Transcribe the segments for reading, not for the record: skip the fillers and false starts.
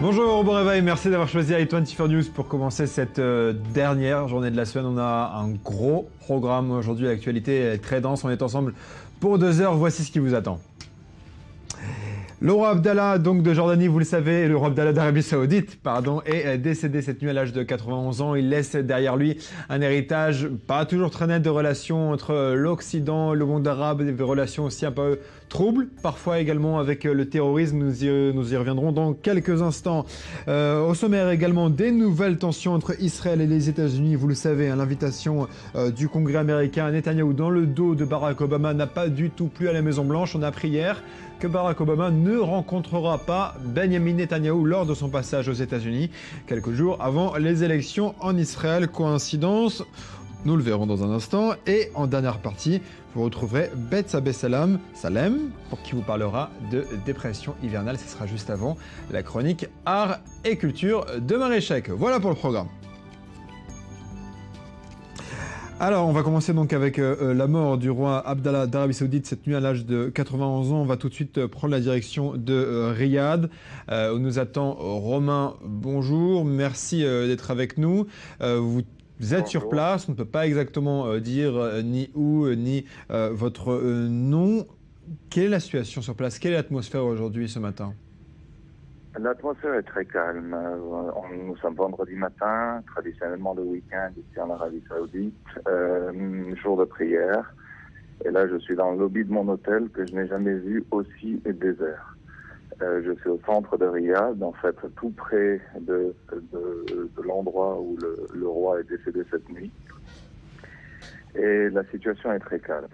Bonjour, bon réveil, merci d'avoir choisi i24 News pour commencer cette dernière journée de la semaine. On a un gros programme aujourd'hui, l'actualité est très dense, on est ensemble pour 2 heures, voici ce qui vous attend. Le roi Abdallah donc de Jordanie, vous le savez, le roi Abdallah d'Arabie Saoudite, est décédé cette nuit à l'âge de 91 ans. Il laisse derrière lui un héritage pas toujours très net de relations entre l'Occident, le monde arabe, des relations aussi un peu troubles, parfois également avec le terrorisme. Nous y reviendrons dans quelques instants. Au sommaire également des nouvelles tensions entre Israël et les États-Unis. Vous le savez, hein, l'invitation du Congrès américain à Netanyahou dans le dos de Barack Obama n'a pas du tout plu à la Maison-Blanche. On a appris hier que Barack Obama ne rencontrera pas Benjamin Netanyahou lors de son passage aux États-Unis, quelques jours avant les élections en Israël. Coïncidence? Nous le verrons dans un instant. Et en dernière partie, vous retrouverez Betsabé Salem, pour qui vous parlera de dépression hivernale. Ce sera juste avant la chronique Art et Culture de Maréchek. Voilà pour le programme. Alors, on va commencer donc avec la mort du roi Abdallah d'Arabie Saoudite cette nuit à l'âge de 91 ans. On va tout de suite prendre la direction de Riyad, où nous attend Romain. Bonjour, merci d'être avec nous. Vous êtes sur place, on ne peut pas exactement dire ni où, ni votre nom. Quelle est la situation sur place? Quelle est l'atmosphère aujourd'hui, ce matin? L'atmosphère est très calme. Nous sommes vendredi matin, traditionnellement le week-end ici en Arabie Saoudite, jour de prière. Et là, je suis dans le lobby de mon hôtel que je n'ai jamais vu aussi désert. Je suis au centre de Riyad, en fait, tout près de l'endroit où le roi est décédé cette nuit. Et la situation est très calme.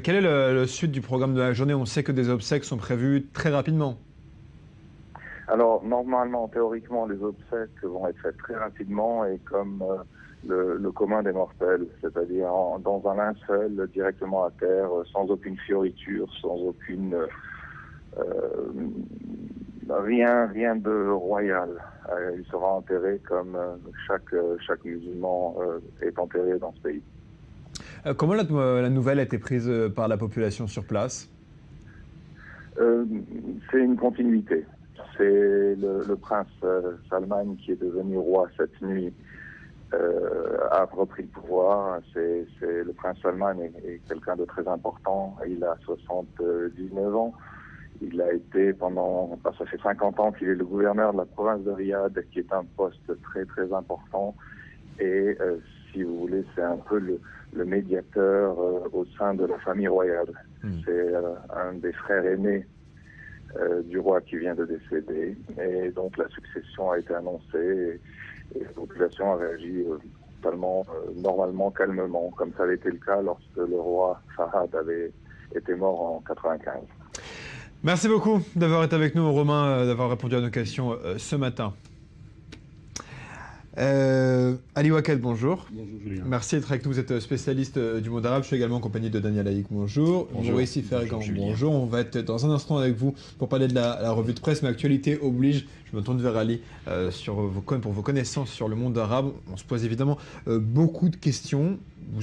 Quel est le suite du programme de la journée? On sait que des obsèques sont prévues très rapidement. Alors, normalement, théoriquement, les obsèques vont être faites très rapidement et comme le commun des mortels, c'est-à-dire dans un linceul, directement à terre, sans aucune fioriture, sans aucune... rien de royal. Il sera enterré comme chaque musulman est enterré dans ce pays. Comment la nouvelle a été prise par la population sur place? C'est une continuité. C'est le prince Salman qui est devenu roi cette nuit a repris le pouvoir. Le prince Salman est quelqu'un de très important. Il a 79 ans. Il a été ça fait 50 ans qu'il est le gouverneur de la province de Riyad, qui est un poste très très important. Et si vous voulez, c'est un peu le médiateur au sein de la famille royale. C'est un des frères aînés du roi qui vient de décéder. Et donc la succession a été annoncée et la population a réagi totalement, normalement, calmement, comme ça avait été le cas lorsque le roi Fahad avait été mort en 95. Merci beaucoup d'avoir été avec nous, Romain, d'avoir répondu à nos questions ce matin. Ali Waked, bonjour. Bonjour Julien. Merci d'être avec nous, vous êtes spécialiste du monde arabe. Je suis également en compagnie de Daniel Haïk, bonjour. Moïse Fergan, bonjour. On va être dans un instant avec vous pour parler de la revue de presse, mais actualité oblige. Je me tourne vers Ali pour vos connaissances sur le monde arabe. On se pose évidemment beaucoup de questions. Vous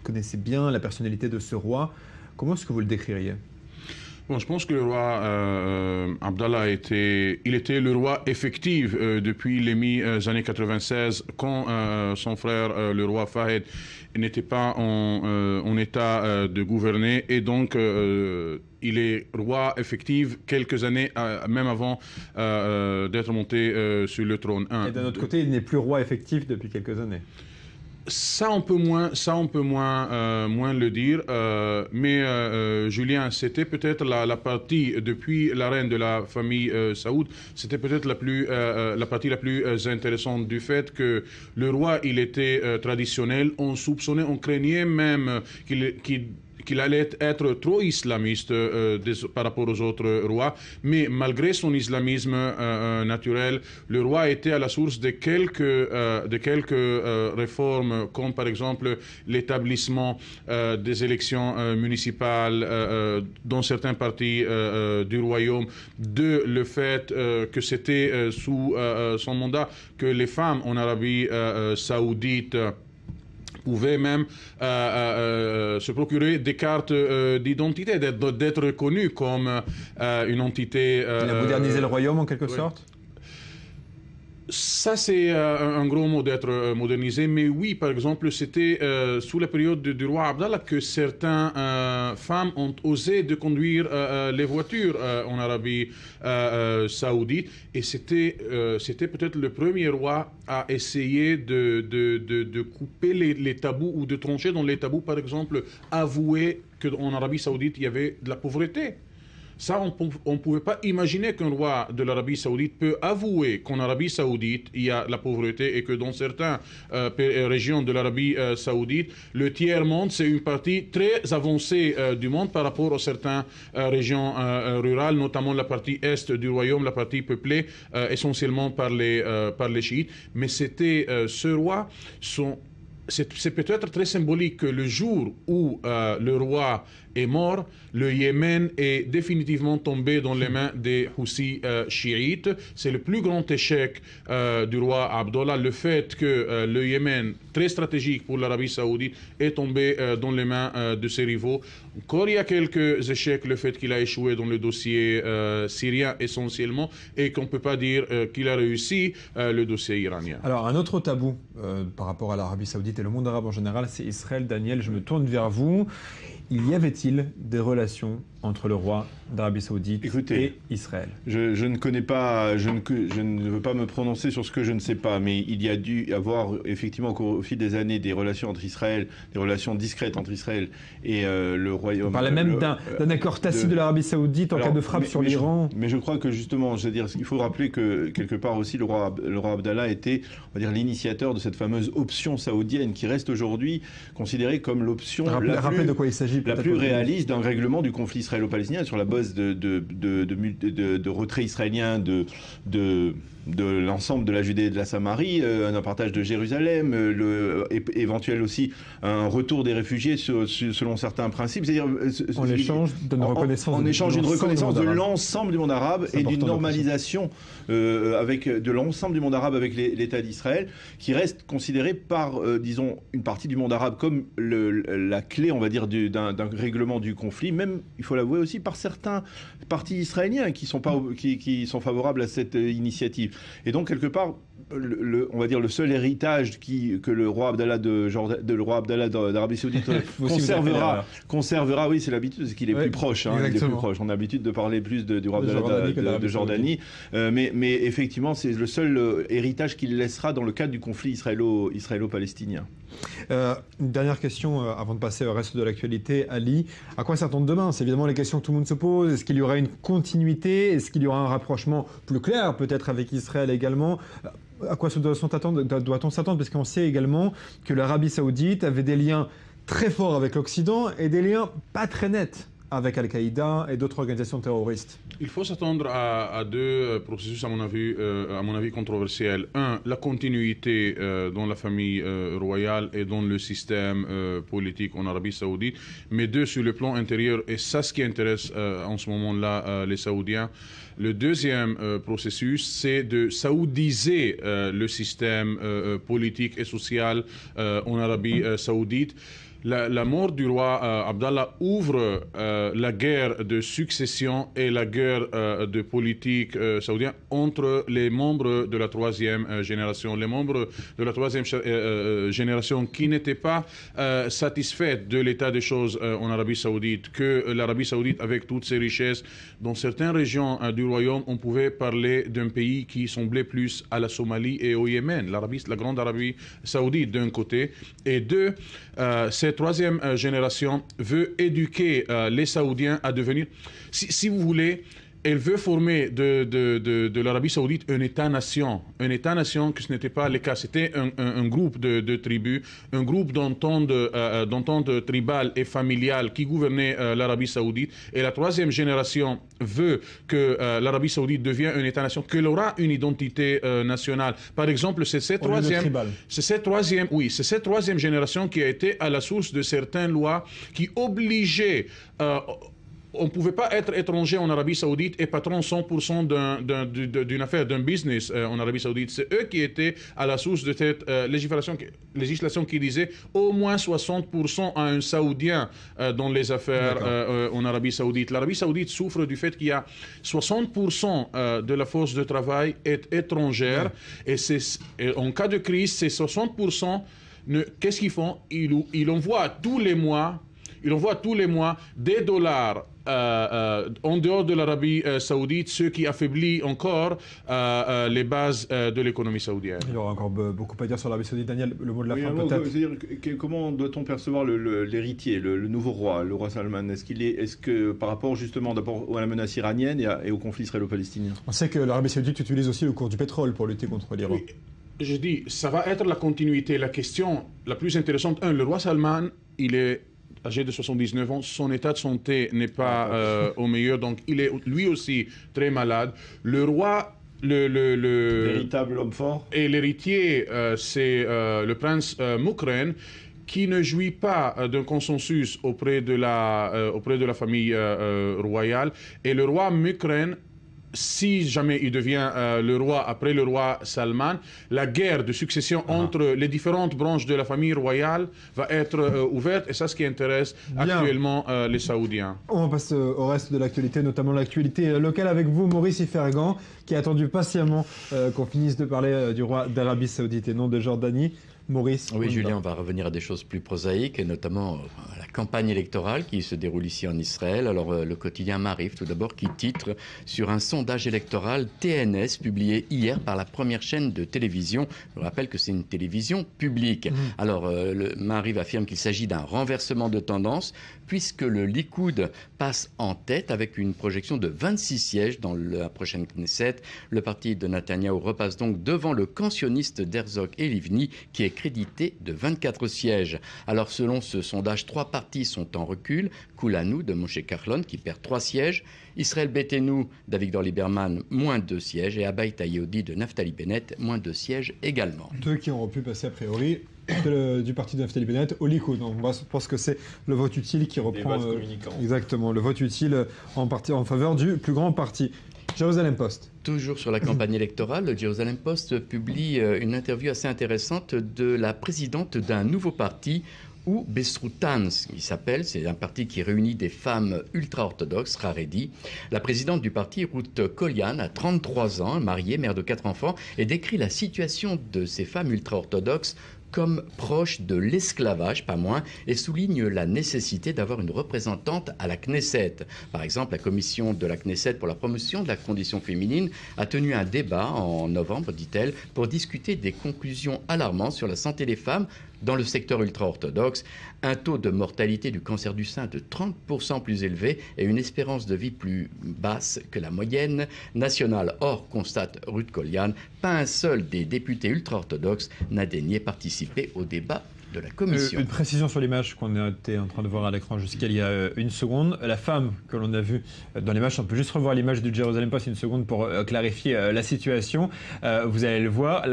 connaissez bien la personnalité de ce roi. Comment est-ce que vous le décririez? Bon, je pense que le roi Abdallah était le roi effectif depuis les mi-années 96, quand son frère, le roi Fahd, n'était pas en état de gouverner, et donc il est roi effectif quelques années, même avant d'être monté sur le trône. Et d'un autre côté, il n'est plus roi effectif depuis quelques années. Ça, on peut moins le dire. Mais Julien, c'était peut-être la partie, depuis la reine de la famille Saoud, c'était peut-être la partie la plus intéressante du fait que le roi, il était traditionnel. On soupçonnait, on craignait même qu'il allait être trop islamiste par rapport aux autres rois, mais malgré son islamisme naturel, le roi était à la source de quelques réformes, comme par exemple l'établissement des élections municipales dans certaines parties du royaume, le fait que c'était sous son mandat que les femmes en Arabie saoudite pouvaient même se procurer des cartes d'identité, d'être reconnus comme une entité... Il a modernisé le royaume en quelque sorte. Ça, c'est un gros mot d'être modernisé, mais oui, par exemple, c'était sous la période du roi Abdallah que certaines femmes ont osé de conduire les voitures en Arabie saoudite, et c'était peut-être le premier roi à essayer de couper les tabous ou de trancher dans les tabous, par exemple, avouer qu'en Arabie saoudite, il y avait de la pauvreté. Ça, on ne pouvait pas imaginer qu'un roi de l'Arabie saoudite peut avouer qu'en Arabie saoudite, il y a la pauvreté et que dans certaines régions de l'Arabie saoudite, le tiers-monde, c'est une partie très avancée du monde par rapport à certaines régions rurales, notamment la partie est du royaume, la partie peuplée essentiellement par les chiites. Mais c'était ce roi, c'est peut-être très symbolique que le jour où le roi est mort, le Yémen est définitivement tombé dans les mains des Houthis chiites. C'est le plus grand échec du roi Abdallah, le fait que le Yémen, très stratégique pour l'Arabie saoudite, est tombé dans les mains de ses rivaux. Encore il y a quelques échecs, le fait qu'il a échoué dans le dossier syrien essentiellement, et qu'on ne peut pas dire qu'il a réussi le dossier iranien. Alors un autre tabou par rapport à l'Arabie saoudite et le monde arabe en général, c'est Israël. Daniel, je me tourne vers vous. Y avait-il des relations entre le roi d'Arabie saoudite et Israël? Je ne connais pas, je ne veux pas me prononcer sur ce que je ne sais pas, mais il y a dû avoir effectivement au fil des années des relations entre Israël, des relations discrètes entre Israël et le royaume. On parlait même d'un accord tacite de l'Arabie saoudite en cas de frappe sur l'Iran. Mais je crois que justement, il faut rappeler que quelque part aussi le roi Abdallah était, on va dire, l'initiateur de cette fameuse option saoudienne qui reste aujourd'hui considérée comme l'option la plus réaliste d'un règlement du conflit israélo-palestinien sur la base de retrait israélien de l'ensemble de la Judée et de la Samarie, un partage de Jérusalem, éventuel aussi un retour des réfugiés selon certains principes. C'est-à-dire en échange d'une reconnaissance de l'ensemble du monde arabe et d'une normalisation avec de l'ensemble du monde arabe avec l'État d'Israël, qui reste considéré par, disons, une partie du monde arabe comme la clé, on va dire, d'un règlement du conflit, même, il faut l'avouer aussi, par certains partis israéliens qui sont favorables à cette initiative. Et donc, quelque part, on va dire le seul héritage que le roi Abdallah d'Arabie Saoudite conservera, oui, c'est l'habitude, c'est qu'il est plus proche. Il est plus proche. On a l'habitude de parler plus du roi Abdallah de Jordanie. Mais effectivement, c'est le seul héritage qu'il laissera dans le cadre du conflit israélo-palestinien. Une dernière question avant de passer au reste de l'actualité, Ali. À quoi s'attendre demain? C'est évidemment les questions que tout le monde se pose. Est-ce qu'il y aura une continuité? Est-ce qu'il y aura un rapprochement plus clair, peut-être avec Israël également? À quoi doit-on s'attendre? Parce qu'on sait également que l'Arabie saoudite avait des liens très forts avec l'Occident et des liens pas très nets avec Al-Qaïda et d'autres organisations terroristes. Il faut s'attendre à deux processus, à mon avis, controversiels. Un, la continuité dans la famille royale et dans le système politique en Arabie saoudite. Mais deux, sur le plan intérieur, et ça, ce qui intéresse en ce moment-là les Saoudiens. Le deuxième processus, c'est de saoudiser le système politique et social en Arabie saoudite. La mort du roi Abdallah ouvre la guerre de succession et la guerre de politique saoudienne entre les membres de la troisième génération. Les membres de la troisième génération qui n'étaient pas satisfaits de l'état des choses en Arabie saoudite, que l'Arabie saoudite, avec toutes ses richesses, dans certaines régions du royaume, on pouvait parler d'un pays qui semblait plus à la Somalie et au Yémen, la grande Arabie saoudite d'un côté, et deux, cette troisième génération veut éduquer les Saoudiens à devenir, si vous voulez, elle veut former de l'Arabie saoudite un État-nation. Un État-nation que ce n'était pas le cas. C'était un groupe de tribus, un groupe d'entente tribale et familiale qui gouvernait l'Arabie saoudite. Et la troisième génération veut que l'Arabie saoudite devienne un État-nation, qu'elle aura une identité nationale. Par exemple, c'est cette troisième génération qui a été à la source de certaines lois qui obligeaient on ne pouvait pas être étranger en Arabie Saoudite et patron 100% d'une affaire, d'un business en Arabie Saoudite. C'est eux qui étaient à la source de cette législation qui disait au moins 60% à un Saoudien dans les affaires en Arabie Saoudite. L'Arabie Saoudite souffre du fait qu'il y a 60% de la force de travail est étrangère et en cas de crise, ces 60%, qu'est-ce qu'ils font? Ils envoient tous les mois des dollars en dehors de l'Arabie Saoudite, ce qui affaiblit encore les bases de l'économie saoudienne. Il y aura encore beaucoup à dire sur l'Arabie Saoudite. Daniel, le mot de la fin peut-être. Comment doit-on percevoir l'héritier, le nouveau roi, le roi Salman? Est-ce que par rapport justement d'abord à la menace iranienne et au conflit israélo-palestinien? On sait que l'Arabie Saoudite utilise aussi le cours du pétrole pour lutter contre l'Iran. Oui. Je dis, ça va être la continuité. La question la plus intéressante, le roi Salman, il est âgé de 79 ans, son état de santé n'est pas au meilleur, donc il est lui aussi très malade. Le roi, véritable homme fort. Et l'héritier, c'est le prince Moukren, qui ne jouit pas d'un consensus auprès de la famille royale. Et le roi Moukren, si jamais il devient le roi après le roi Salman, la guerre de succession entre les différentes branches de la famille royale va être ouverte, et ça, ce qui intéresse actuellement les Saoudiens. On passe au reste de l'actualité, notamment l'actualité locale avec vous, Maurice Ifergan, qui a attendu patiemment qu'on finisse de parler du roi d'Arabie Saoudite et non de Jordanie. Maurice. Oui, Julien, on va revenir à des choses plus prosaïques, et notamment à la campagne électorale qui se déroule ici en Israël. Alors, le quotidien Maariv, tout d'abord, qui titre sur un sondage électoral TNS publié hier par la première chaîne de télévision. Je rappelle que c'est une télévision publique. Alors, le Maariv affirme qu'il s'agit d'un renversement de tendance, puisque le Likoud passe en tête avec une projection de 26 sièges dans la prochaine Knesset. Le parti de Netanyahou repasse donc devant le cantionniste d'Herzog et Livni, qui est crédité de 24 sièges. Alors, selon ce sondage, 3 partis sont en recul. Kulanu de Moshe Kahlon, qui perd 3 sièges. Israël Beitenu d'Avigdor Lieberman, moins 2 sièges. Et Abayit HaYehudi de Naftali Bennett, moins 2 sièges également. Deux qui auront pu passer a priori du parti de Naftali Bennett au Likoud. Donc, je pense que c'est le vote utile qui reprend exactement le vote utile en faveur du plus grand parti. Jérusalem Post. Toujours sur la campagne électorale, le Jérusalem Post publie une interview assez intéressante de la présidente d'un nouveau parti, ou Besroutan, il s'appelle. C'est un parti qui réunit des femmes ultra-orthodoxes, Haredi. La présidente du parti, Ruth Kolian, a 33 ans, mariée, mère de 4 enfants, et décrit la situation de ces femmes ultra-orthodoxes comme proche de l'esclavage, pas moins, et souligne la nécessité d'avoir une représentante à la Knesset. Par exemple, la commission de la Knesset pour la promotion de la condition féminine a tenu un débat en novembre, dit-elle, pour discuter des conclusions alarmantes sur la santé des femmes dans le secteur ultra-orthodoxe. Un taux de mortalité du cancer du sein de 30% plus élevé et une espérance de vie plus basse que la moyenne nationale. Or, constate Ruth Kolian, pas un seul des députés ultra-orthodoxes n'a daigné participer au débat de la commission. Une précision sur l'image qu'on était en train de voir à l'écran jusqu'à il y a une seconde. La femme que l'on a vue dans l'image, on peut juste revoir l'image du Jérusalem Post une seconde pour clarifier la situation. Vous allez le voir,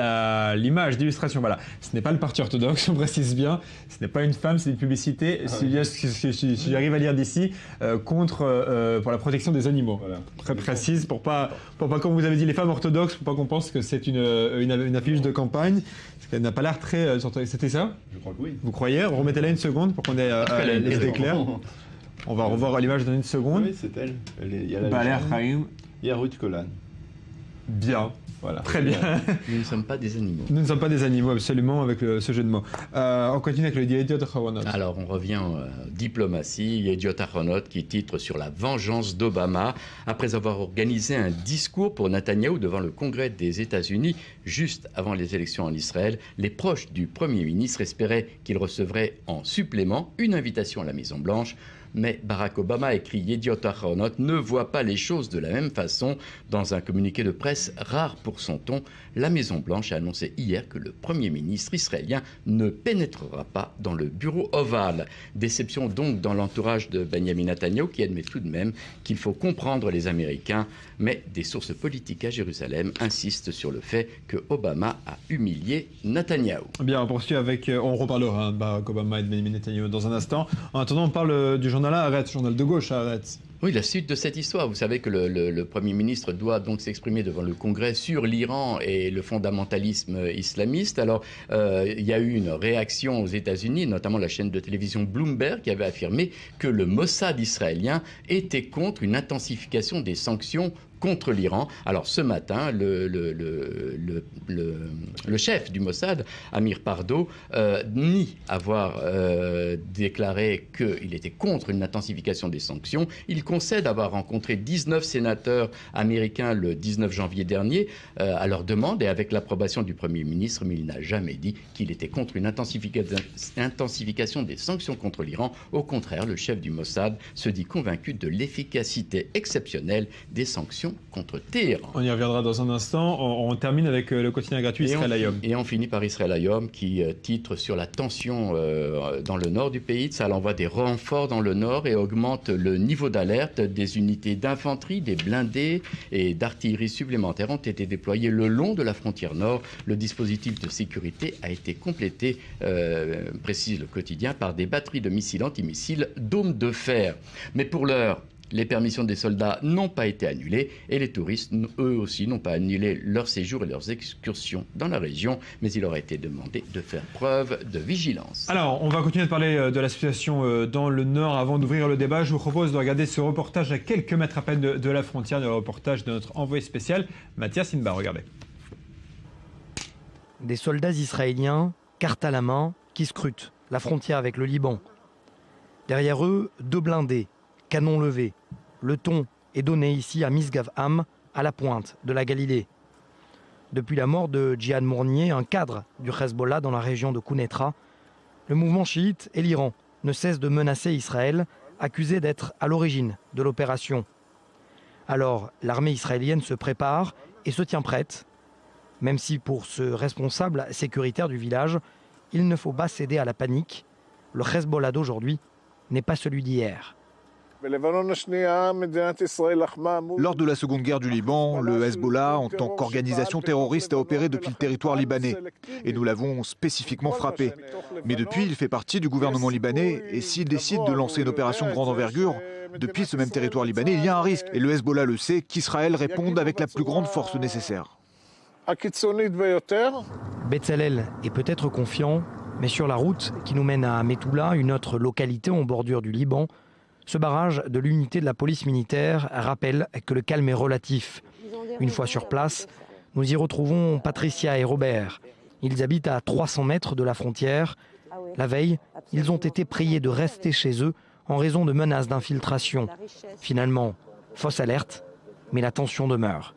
l'image d'illustration. Voilà, ce n'est pas le parti orthodoxe, on précise bien. Ce n'est pas une femme, c'est une publicité. Si j'arrive à lire d'ici, pour la protection des animaux. Voilà. Très précise pour pas comme vous avez dit les femmes orthodoxes, pour pas qu'on pense que c'est une affiche de campagne. Elle n'a pas l'air très... C'était ça? Je crois que oui. Vous croyez? Remettez-la une seconde pour qu'on ait les idées claires. On va revoir l'image dans une seconde. Oui, c'est elle. Il y a Baler Chaim. Il y a Ruth Kolian. Bien. Voilà. Très bien. Nous ne sommes pas des animaux. Nous ne sommes pas des animaux, absolument, avec ce jeu de mots. On continue avec le Yediot Ahronot. Alors, on revient diplomatie. Yediot Ahronot qui titre sur la vengeance d'Obama. Après avoir organisé un discours pour Netanyahou devant le Congrès des États-Unis, juste avant les élections en Israël, les proches du Premier ministre espéraient qu'il recevrait en supplément une invitation à la Maison-Blanche. Mais Barack Obama, écrit Yediot Ahronot, ne voit pas les choses de la même façon. Dans un communiqué de presse rare pour son ton, la Maison-Blanche a annoncé hier que le Premier ministre israélien ne pénétrera pas dans le bureau ovale. Déception donc dans l'entourage de Benjamin Netanyahou, qui admet tout de même qu'il faut comprendre les Américains. Mais des sources politiques à Jérusalem insistent sur le fait que Obama a humilié Netanyahou. Bien, on poursuit avec... On reparlera de Barack Obama et de Benjamin Netanyahou dans un instant. En attendant, on parle du journal Haaretz, journal de gauche Haaretz. Oui, la suite de cette histoire. Vous savez que le Premier ministre doit donc s'exprimer devant le Congrès sur l'Iran et le fondamentalisme islamiste. Alors, il y a eu une réaction aux États-Unis, notamment la chaîne de télévision Bloomberg, qui avait affirmé que le Mossad israélien était contre une intensification des sanctions contre l'Iran. Alors ce matin, le chef du Mossad, Amir Pardo, nie avoir déclaré qu'il était contre une intensification des sanctions. Il concède avoir rencontré 19 sénateurs américains le 19 janvier dernier à leur demande et avec l'approbation du Premier ministre, mais il n'a jamais dit qu'il était contre une intensification des sanctions contre l'Iran. Au contraire, le chef du Mossad se dit convaincu de l'efficacité exceptionnelle des sanctions contre Téhéran. On y reviendra dans un instant. On termine avec le quotidien gratuit Israël Hayom. Et on finit par Israël Hayom qui titre sur la tension dans le nord du pays. Ça envoie des renforts dans le nord et augmente le niveau d'alerte. Des unités d'infanterie, des blindés et d'artillerie supplémentaires ont été déployés le long de la frontière nord. Le dispositif de sécurité a été complété, précise le quotidien, par des batteries de missiles antimissiles Dôme de fer. Mais pour l'heure, les permissions des soldats n'ont pas été annulées et les touristes, eux aussi, n'ont pas annulé leur séjour et leurs excursions dans la région, mais il leur a été demandé de faire preuve de vigilance. Alors, on va continuer de parler de la situation dans le Nord. Avant d'ouvrir le débat, je vous propose de regarder ce reportage à quelques mètres à peine de la frontière, le reportage de notre envoyé spécial, Mathias Inbar. Regardez. Des soldats israéliens, carte à la main, qui scrutent la frontière avec le Liban. Derrière eux, 2 blindés, canon levé. Le ton est donné ici à Misgav-Am, à la pointe de la Galilée. Depuis la mort de Djihad Mournier, un cadre du Hezbollah dans la région de Kounetra, le mouvement chiite et l'Iran ne cessent de menacer Israël, accusé d'être à l'origine de l'opération. Alors, l'armée israélienne se prépare et se tient prête, même si pour ce responsable sécuritaire du village, il ne faut pas céder à la panique. Le Hezbollah d'aujourd'hui n'est pas celui d'hier. Lors de la Seconde Guerre du Liban, le Hezbollah, en tant qu'organisation terroriste, a opéré depuis le territoire libanais. Et nous l'avons spécifiquement frappé. Mais depuis, il fait partie du gouvernement libanais. Et s'il décide de lancer une opération de grande envergure, depuis ce même territoire libanais, il y a un risque. Et le Hezbollah le sait, qu'Israël réponde avec la plus grande force nécessaire. Betzalel est peut-être confiant, mais sur la route qui nous mène à Methoula, une autre localité en bordure du Liban, ce barrage de l'unité de la police militaire rappelle que le calme est relatif. Une fois sur place, nous y retrouvons Patricia et Robert. Ils habitent à 300 mètres de la frontière. La veille, ils ont été priés de rester chez eux en raison de menaces d'infiltration. Finalement, fausse alerte, mais la tension demeure.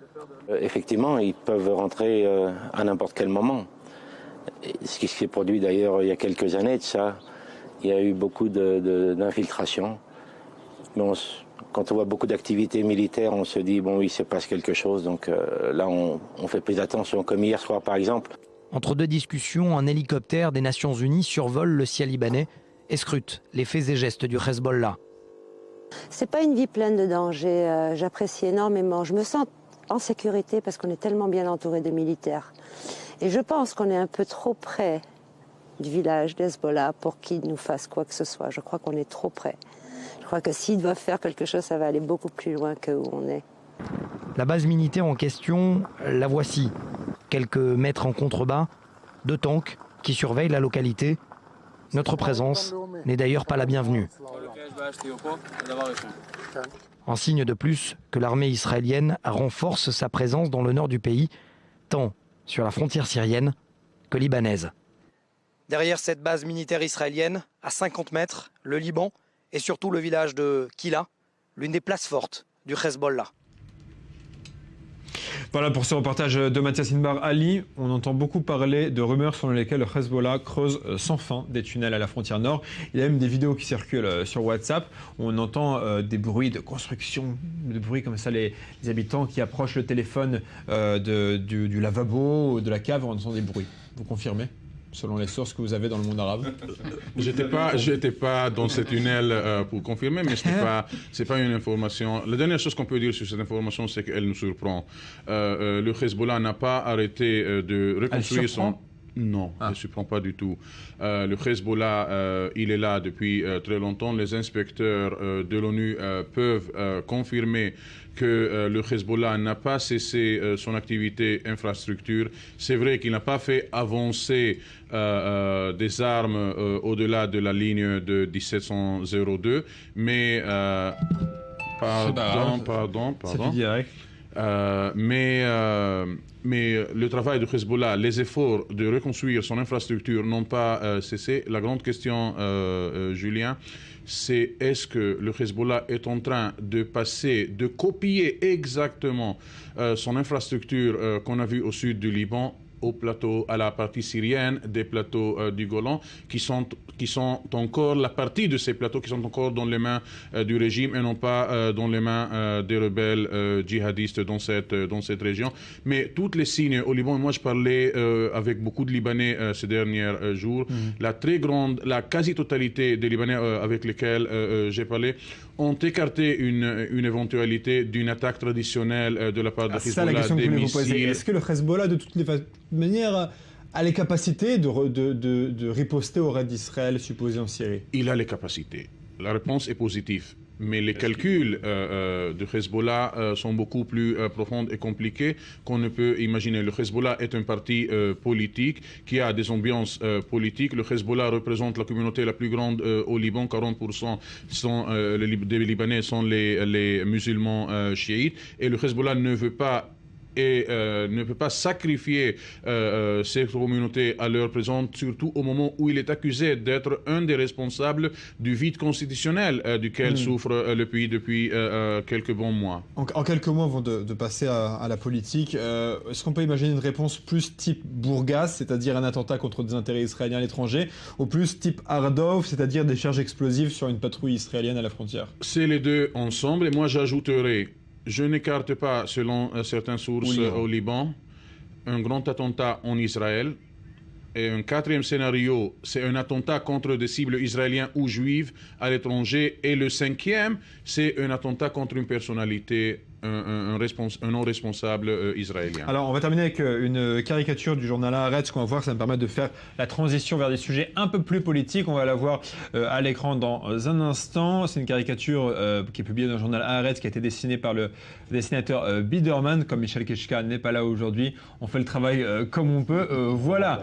Effectivement, ils peuvent rentrer à n'importe quel moment. Ce qui s'est produit d'ailleurs il y a quelques années de ça, il y a eu beaucoup d'infiltrations. Mais quand on voit beaucoup d'activités militaires, on se dit, bon oui, il se passe quelque chose. Donc là, on fait plus attention, comme hier soir par exemple. Entre deux discussions, un hélicoptère des Nations Unies survole le ciel libanais et scrute les faits et gestes du Hezbollah. C'est pas une vie pleine de dangers, j'apprécie énormément. Je me sens en sécurité parce qu'on est tellement bien entouré de militaires. Et je pense qu'on est un peu trop près du village d'Hezbollah pour qu'il nous fasse quoi que ce soit. Je crois qu'on est trop près. Je crois que s'ils doivent faire quelque chose, ça va aller beaucoup plus loin que où on est. La base militaire en question, la voici. Quelques mètres en contrebas, 2 tanks qui surveillent la localité. Notre présence n'est d'ailleurs pas la bienvenue. En signe de plus que l'armée israélienne renforce sa présence dans le nord du pays, tant sur la frontière syrienne que libanaise. Derrière cette base militaire israélienne, à 50 mètres, le Liban et surtout le village de Kila, l'une des places fortes du Hezbollah. Voilà pour ce reportage de Mathias Inbar. Ali, on entend beaucoup parler de rumeurs selon lesquelles le Hezbollah creuse sans fin des tunnels à la frontière nord. Il y a même des vidéos qui circulent sur WhatsApp où on entend des bruits de construction, des bruits comme ça, les habitants qui approchent le téléphone du lavabo ou de la cave, on entend des bruits. Vous confirmez ? Selon les sources que vous avez dans le monde arabe. J'étais pas dans ce tunnel pour confirmer, mais c'est pas une information. La dernière chose qu'on peut dire sur cette information, c'est qu'elle nous surprend. Le Hezbollah n'a pas arrêté de reconstruire Non, je ne surprend pas du tout. Le Hezbollah, il est là depuis très longtemps. Les inspecteurs de l'ONU peuvent confirmer que le Hezbollah n'a pas cessé son activité infrastructure. C'est vrai qu'il n'a pas fait avancer des armes au-delà de la ligne de 1702, mais... Pardon. C'est direct. Mais le travail de Hezbollah, les efforts de reconstruire son infrastructure n'ont pas cessé. La grande question, Julien, c'est est-ce que le Hezbollah est en train de copier exactement son infrastructure qu'on a vue au sud du Liban, au plateau, à la partie syrienne des plateaux du Golan, qui sont encore la partie de ces plateaux qui sont encore dans les mains du régime et non pas dans les mains des rebelles djihadistes dans cette région. Mais tous les signes au Liban, et moi je parlais avec beaucoup de Libanais ces derniers jours, la quasi-totalité des Libanais avec lesquels j'ai parlé ont écarté une éventualité d'une attaque traditionnelle de la part de Hezbollah. C'est ça la question que je voulais vous poser. Est-ce que le Hezbollah, de toutes les manières, a les capacités de riposter au raid d'Israël supposé en Syrie? Il a les capacités. La réponse est positive. Mais les calculs de Hezbollah sont beaucoup plus profonds et compliqués qu'on ne peut imaginer. Le Hezbollah est un parti politique qui a des ambiances politiques. Le Hezbollah représente la communauté la plus grande au Liban. 40% des Libanais sont les musulmans chiites. Et le Hezbollah ne veut pas ne peut pas sacrifier cette communauté à leur présence, surtout au moment où il est accusé d'être un des responsables du vide constitutionnel duquel souffre le pays depuis quelques bons mois. En quelques mois avant de passer à la politique, est-ce qu'on peut imaginer une réponse plus type Bourgas, c'est-à-dire un attentat contre des intérêts israéliens à l'étranger, ou plus type Ardov, c'est-à-dire des charges explosives sur une patrouille israélienne à la frontière? C'est les deux ensemble, et moi j'ajouterai, je n'écarte pas, selon certaines sources au Liban, un grand attentat en Israël. Et un quatrième scénario, c'est un attentat contre des cibles israéliennes ou juives à l'étranger. Et le cinquième, c'est un attentat contre une personnalité, un non responsable israélien. Alors, on va terminer avec une caricature du journal Haaretz. Ce qu'on va voir, ça va me permettre de faire la transition vers des sujets un peu plus politiques. On va la voir à l'écran dans un instant. C'est une caricature qui est publiée dans le journal Haaretz, qui a été dessinée par le dessinateur Biderman. Comme Michel Keshka n'est pas là aujourd'hui, on fait le travail comme on peut. Voilà.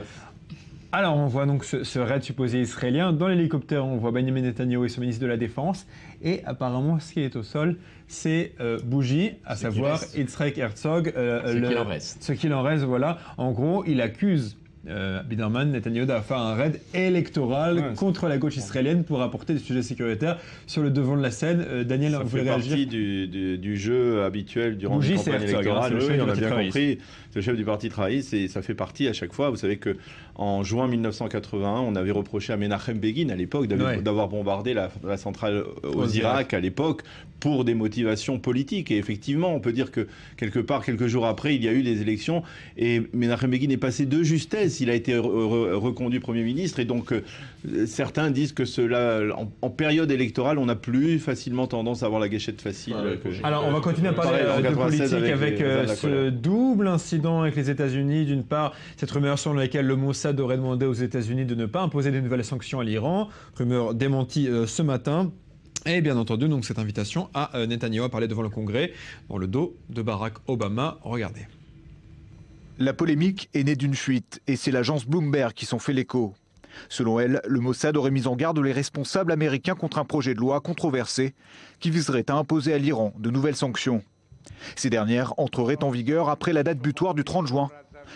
Alors, on voit donc ce raid supposé israélien. Dans l'hélicoptère, on voit Benjamin Netanyahu et son ministre de la Défense. Et apparemment, ce qui est au sol, c'est Bougie, à savoir Yitzhak Herzog. Ce qu'il en reste, voilà. En gros, il accuse Biderman, Netanyahu, d'avoir fait un raid électoral contre la gauche israélienne pour apporter des sujets sécuritaires sur le devant de la scène. Daniel, vous voulez réagir? Ça fait partie du jeu habituel durant les campagnes électorales. Oui, on a bien compris. C'est le chef du parti travailliste et ça fait partie à chaque fois. Vous savez qu'en juin 1981, on avait reproché à Menachem Begin à l'époque d'avoir bombardé la centrale aux Irak à l'époque pour des motivations politiques. Et effectivement, on peut dire que quelque part, quelques jours après, il y a eu des élections et Menachem Begin est passé de justesse. Il a été reconduit Premier ministre et donc certains disent que cela, en période électorale, on a plus facilement tendance à avoir la gâchette facile. Alors, on va continuer à parler de politique avec ce double incident avec les États-Unis. D'une part, cette rumeur selon laquelle le Mossad aurait demandé aux États-Unis de ne pas imposer de nouvelles sanctions à l'Iran. Rumeur démentie ce matin. Et bien entendu, donc, cette invitation à Netanyahu à parler devant le Congrès dans le dos de Barack Obama. Regardez. La polémique est née d'une fuite et c'est l'agence Bloomberg qui s'en fait l'écho. Selon elle, le Mossad aurait mis en garde les responsables américains contre un projet de loi controversé qui viserait à imposer à l'Iran de nouvelles sanctions. Ces dernières entreraient en vigueur après la date butoir du 30 juin,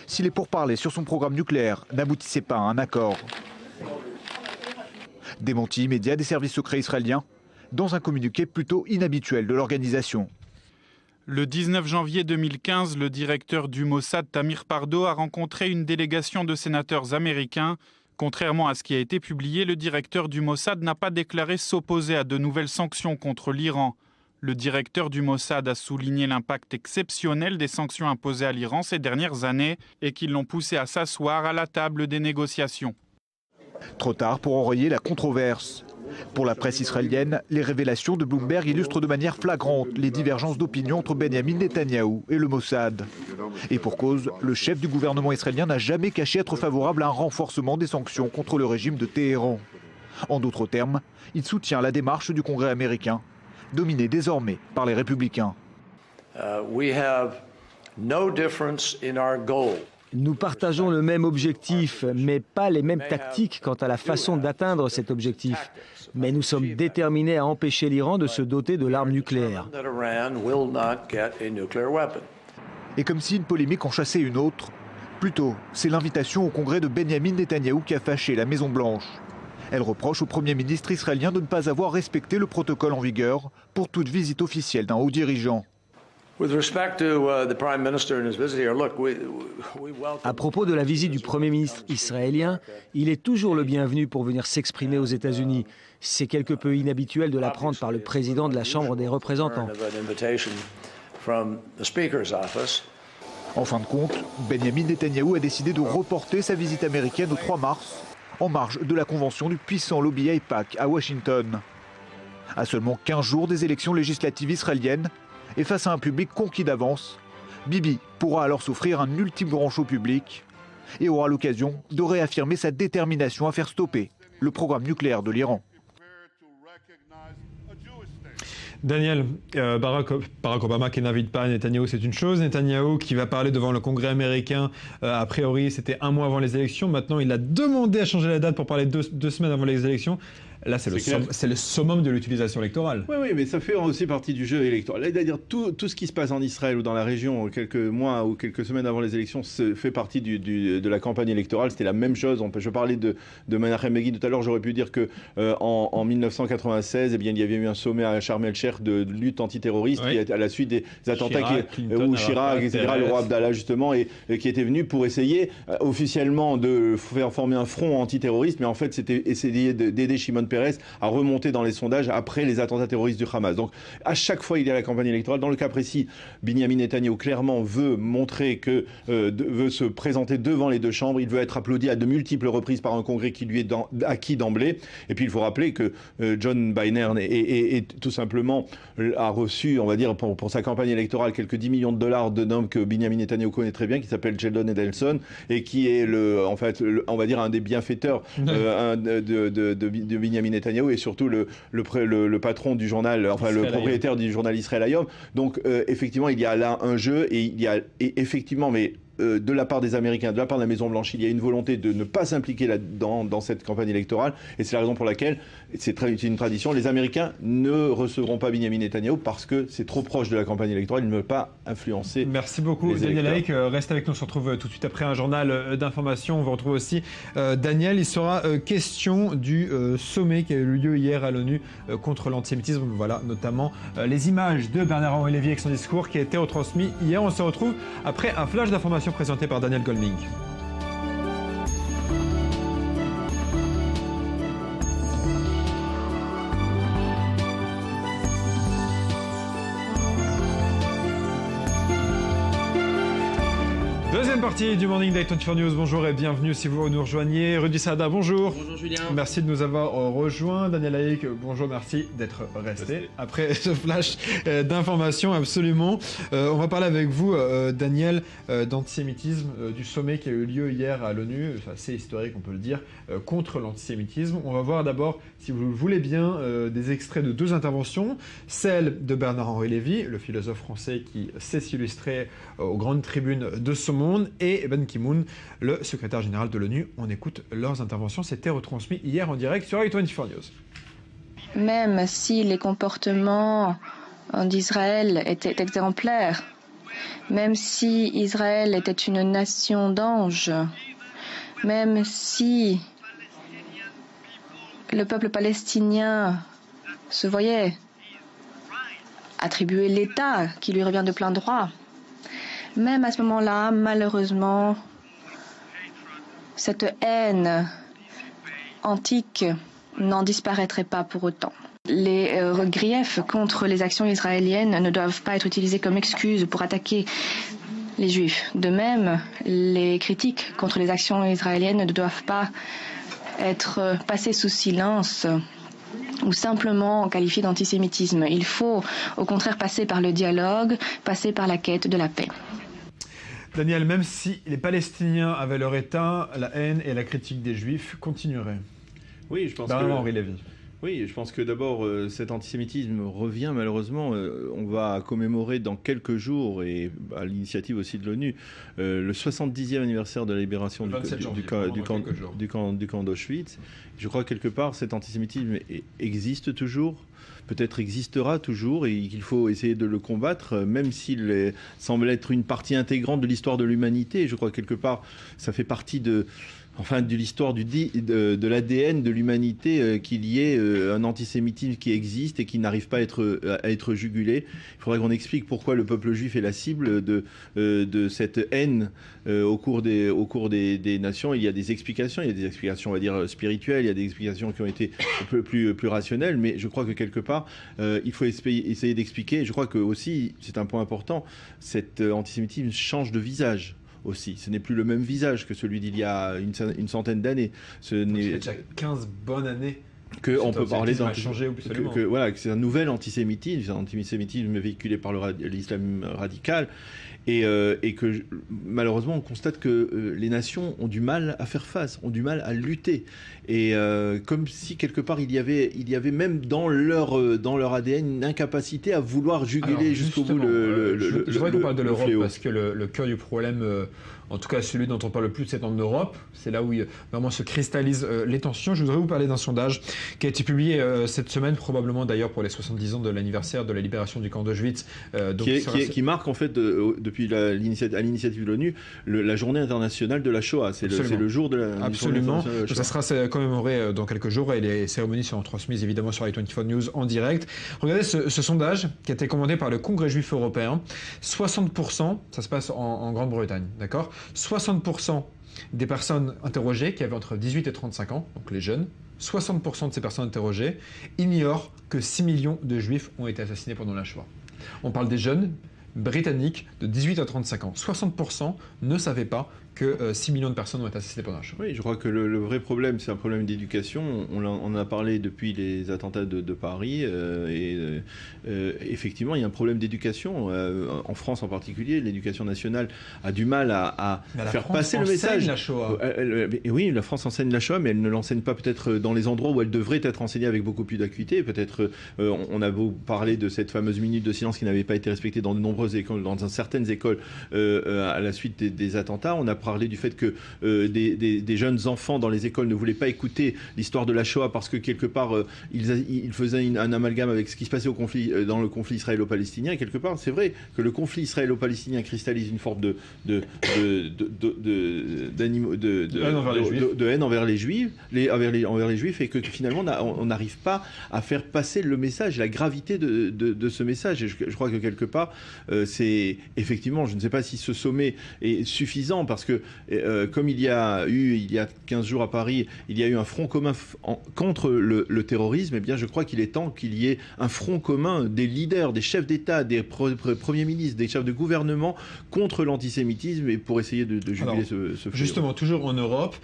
si les pourparlers sur son programme nucléaire n'aboutissaient pas à un accord. Démenti immédiat des services secrets israéliens dans un communiqué plutôt inhabituel de l'organisation. Le 19 janvier 2015, le directeur du Mossad, Tamir Pardo, a rencontré une délégation de sénateurs américains. Contrairement à ce qui a été publié, le directeur du Mossad n'a pas déclaré s'opposer à de nouvelles sanctions contre l'Iran. Le directeur du Mossad a souligné l'impact exceptionnel des sanctions imposées à l'Iran ces dernières années et qui l'ont poussé à s'asseoir à la table des négociations. Trop tard pour enrayer la controverse. Pour la presse israélienne, les révélations de Bloomberg illustrent de manière flagrante les divergences d'opinion entre Benjamin Netanyahou et le Mossad. Et pour cause, le chef du gouvernement israélien n'a jamais caché être favorable à un renforcement des sanctions contre le régime de Téhéran. En d'autres termes, il soutient la démarche du Congrès américain, dominé désormais par les républicains. Nous partageons le même objectif, mais pas les mêmes tactiques quant à la façon d'atteindre cet objectif. Mais nous sommes déterminés à empêcher l'Iran de se doter de l'arme nucléaire. Et comme si une polémique en chassait une autre, plutôt, c'est l'invitation au Congrès de Benjamin Netanyahou qui a fâché la Maison-Blanche. Elle reproche au Premier ministre israélien de ne pas avoir respecté le protocole en vigueur pour toute visite officielle d'un haut dirigeant. À propos de la visite du Premier ministre israélien, il est toujours le bienvenu pour venir s'exprimer aux États-Unis. C'est quelque peu inhabituel de l'apprendre par le président de la Chambre des représentants. En fin de compte, Benjamin Netanyahou a décidé de reporter sa visite américaine au 3 mars, en marge de la convention du puissant lobby AIPAC à Washington. À seulement 15 jours des élections législatives israéliennes, et face à un public conquis d'avance, Bibi pourra alors s'offrir un ultime grand show public et aura l'occasion de réaffirmer sa détermination à faire stopper le programme nucléaire de l'Iran. Daniel, Barack Obama qui n'invite pas Netanyahou, c'est une chose. Netanyahou qui va parler devant le Congrès américain, a priori c'était un mois avant les élections. Maintenant il a demandé à changer la date pour parler deux semaines avant les élections. Là, c'est le summum de l'utilisation électorale. Oui, mais ça fait aussi partie du jeu électoral. C'est-à-dire tout ce qui se passe en Israël ou dans la région quelques mois ou quelques semaines avant les élections fait partie de la campagne électorale. C'était la même chose. Je parlais de Menachem Begin tout à l'heure. J'aurais pu dire que en 1996, il y avait eu un sommet à Sharm el-Sheikh de lutte antiterroriste à la suite des attentats où Chirac, etc., le roi Abdallah justement, et qui était venu pour essayer officiellement de faire former un front antiterroriste, mais en fait c'était essayer d'aider Shimon Peres à remonter dans les sondages après les attentats terroristes du Hamas. Donc à chaque fois il y a la campagne électorale. Dans le cas précis, Benjamin Netanyahou clairement veut montrer que veut se présenter devant les deux chambres. Il veut être applaudi à de multiples reprises par un congrès qui lui est acquis d'emblée. Et puis il faut rappeler que John Boehner est tout simplement a reçu, on va dire pour sa campagne électorale, quelques 10 millions de dollars d'un homme que Benjamin Netanyahou connaît très bien, qui s'appelle Sheldon Adelson, et qui est on va dire un des bienfaiteurs de Benjamin Netanyahou, et surtout le patron du journal, le propriétaire du journal Israël Hayom. Donc effectivement, il y a là un jeu, et il y a effectivement, mais de la part des Américains, de la part de la Maison-Blanche, il y a une volonté de ne pas s'impliquer dans cette campagne électorale, et c'est la raison pour laquelle, c'est une tradition, les Américains ne recevront pas Benjamin Netanyahou parce que c'est trop proche de la campagne électorale, ils ne veulent pas influencer. Merci beaucoup Daniel Haïk, reste avec nous, on se retrouve tout de suite après un journal d'information. On va retrouver aussi Daniel. Il sera question du sommet qui a eu lieu hier à l'ONU contre l'antisémitisme, voilà notamment les images de Bernard-Henri Lévy avec son discours qui a été retransmis hier. On se retrouve après un flash d'information présenté par Daniel Goldming. Deuxième partie du Morning Day 24 News. Bonjour et bienvenue si vous nous rejoignez. Rudy Sada, bonjour. Bonjour Julien. Merci de nous avoir rejoints. Daniel Haïk, bonjour, merci d'être resté après ce flash d'informations, absolument. On va parler avec vous, Daniel, d'antisémitisme, du sommet qui a eu lieu hier à l'ONU, assez historique on peut le dire, contre l'antisémitisme. On va voir d'abord, si vous le voulez bien, des extraits de deux interventions. Celle de Bernard-Henri Lévy, le philosophe français qui sait s'illustrer aux grandes tribunes de ce monde, et Ban Ki-moon, le secrétaire général de l'ONU. On écoute leurs interventions. C'était retransmis hier en direct sur i24 News. Même si les comportements d'Israël étaient exemplaires, même si Israël était une nation d'anges, même si le peuple palestinien se voyait attribuer l'État qui lui revient de plein droit, même à ce moment-là, malheureusement, cette haine antique n'en disparaîtrait pas pour autant. Les griefs contre les actions israéliennes ne doivent pas être utilisés comme excuse pour attaquer les Juifs. De même, les critiques contre les actions israéliennes ne doivent pas être passées sous silence ou simplement qualifié d'antisémitisme. Il faut au contraire passer par le dialogue, passer par la quête de la paix. Daniel, même si les Palestiniens avaient leur État, la haine et la critique des Juifs continueraient. Oui, je pense Henri Lévy. Oui, je pense que d'abord, cet antisémitisme revient malheureusement. On va commémorer dans quelques jours, et à l'initiative aussi de l'ONU, le 70e anniversaire de la libération du camp d'Auschwitz. Je crois que quelque part, cet antisémitisme existe toujours, peut-être existera toujours, et qu'il faut essayer de le combattre, même s'il semble être une partie intégrante de l'histoire de l'humanité. Je crois que quelque part, ça fait partie de l'histoire de l'ADN de l'humanité, qu'il y ait un antisémitisme qui existe et qui n'arrive pas à être jugulé. Il faudrait qu'on explique pourquoi le peuple juif est la cible de cette haine au cours des nations. Il y a des explications, on va dire spirituelles, il y a des explications qui ont été un peu plus rationnelles, mais je crois que quelque part, il faut essayer d'expliquer. Je crois que aussi, c'est un point important, cet antisémitisme change de visage. Aussi. Ce n'est plus le même visage que celui d'il y a une centaine d'années. Il y a déjà 15 bonnes années qu'on peut parler que c'est un nouvel antisémitisme, un antisémitisme véhiculé par l'islam radical, et que malheureusement on constate que les nations ont du mal à faire face, ont du mal à lutter, et comme si quelque part il y avait même dans leur ADN une incapacité à vouloir juguler jusqu'au bout je voudrais qu'on parle de l'Europe, fléau. parce que le cœur du problème, en tout cas celui dont on parle le plus, c'est en Europe. C'est là où vraiment se cristallisent les tensions. Je voudrais vous parler d'un sondage qui a été publié cette semaine, probablement d'ailleurs pour les 70 ans de l'anniversaire de la libération du camp d'Auschwitz. Qui marque en fait, depuis à l'initiative de l'ONU, la journée internationale de la Shoah. C'est le jour de la Absolument. Ça sera commémoré dans quelques jours, et les cérémonies seront transmises évidemment sur i24 News en direct. Regardez ce sondage qui a été commandé par le Congrès juif européen. 60%, ça se passe en Grande-Bretagne, d'accord ? 60% des personnes interrogées qui avaient entre 18 et 35 ans, donc les jeunes, 60% de ces personnes interrogées ignorent que 6 millions de juifs ont été assassinés pendant la Shoah. On parle des jeunes britanniques de 18 à 35 ans. 60% ne savaient pas que 6 millions de personnes ont été assassinées pendant la Shoah. Oui, je crois que le vrai problème, c'est un problème d'éducation. On en a parlé depuis les attentats de Paris. Effectivement, il y a un problème d'éducation. En France en particulier, l'éducation nationale a du mal à faire passer le message. La Shoah. Oui, la France enseigne la Shoah, mais elle ne l'enseigne pas peut-être dans les endroits où elle devrait être enseignée avec beaucoup plus d'acuité. Peut-être, on a beau parler de cette fameuse minute de silence qui n'avait pas été respectée dans de nombreuses écoles, dans certaines écoles, à la suite des attentats. On a parlé du fait que des jeunes enfants dans les écoles ne voulaient pas écouter l'histoire de la Shoah parce que quelque part ils faisaient un amalgame avec ce qui se passait dans le conflit israélo-palestinien. Et quelque part, c'est vrai que le conflit israélo-palestinien cristallise une forme de haine envers les Juifs, et que finalement on n'arrive pas à faire passer le message, la gravité de ce message. Et je crois que quelque part, c'est effectivement, je ne sais pas si ce sommet est suffisant, parce que comme il y a 15 jours à Paris, il y a eu un front commun contre le terrorisme, eh bien je crois qu'il est temps qu'il y ait un front commun des leaders, des chefs d'État, des premiers ministres, des chefs de gouvernement contre l'antisémitisme, et pour essayer de juguler ce fléau. Justement, toujours en Europe,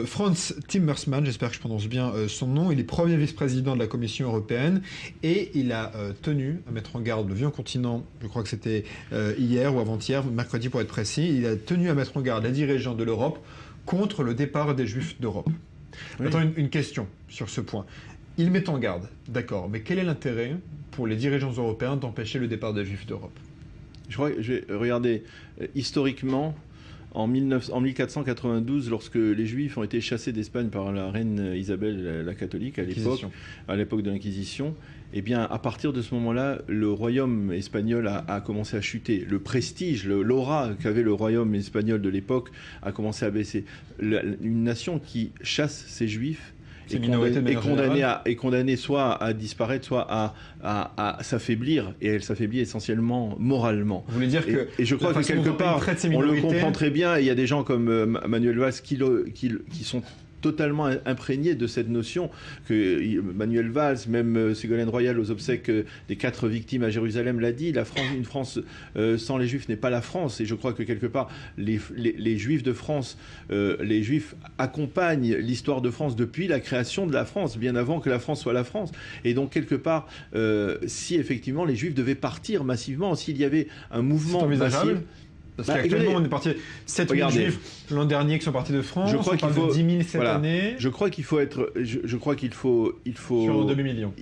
Frans Timmermans, j'espère que je prononce bien son nom, il est premier vice-président de la Commission européenne, et il a tenu à mettre en garde le vieux continent, je crois que c'était hier ou avant-hier, mercredi pour être précis, il a tenu à mettre en garde les dirigeants de l'Europe contre le départ des Juifs d'Europe. Oui. Maintenant, une question sur ce point. Il met en garde, d'accord, mais quel est l'intérêt pour les dirigeants européens d'empêcher le départ des Juifs d'Europe ? Regardez, historiquement, en 1492, lorsque les Juifs ont été chassés d'Espagne par la reine Isabelle la catholique à l'époque de l'Inquisition, eh bien, à partir de ce moment-là, le royaume espagnol a commencé à chuter. Le prestige, l'aura qu'avait le royaume espagnol de l'époque a commencé à baisser. Une nation qui chasse ses Juifs est condamnée soit à disparaître, soit à s'affaiblir, et elle s'affaiblit essentiellement moralement. Vous voulez dire que et je crois que quelque part, on le comprend très bien, et il y a des gens comme Manuel Valls qui sont totalement imprégné de cette notion que Manuel Valls, même Ségolène Royal aux obsèques des 4 victimes à Jérusalem l'a dit, une France sans les Juifs n'est pas la France. Et je crois que quelque part, les Juifs de France, les Juifs accompagnent l'histoire de France depuis la création de la France, bien avant que la France soit la France. Et donc quelque part, si effectivement les Juifs devaient partir massivement, s'il y avait un mouvement massif... Parce qu'actuellement, on est parti 7 000 Juifs l'an dernier qui sont partis de France. On parle de 10 000 cette année. Je crois qu'il faut être. Je crois qu'il faut. Sur 2 millions.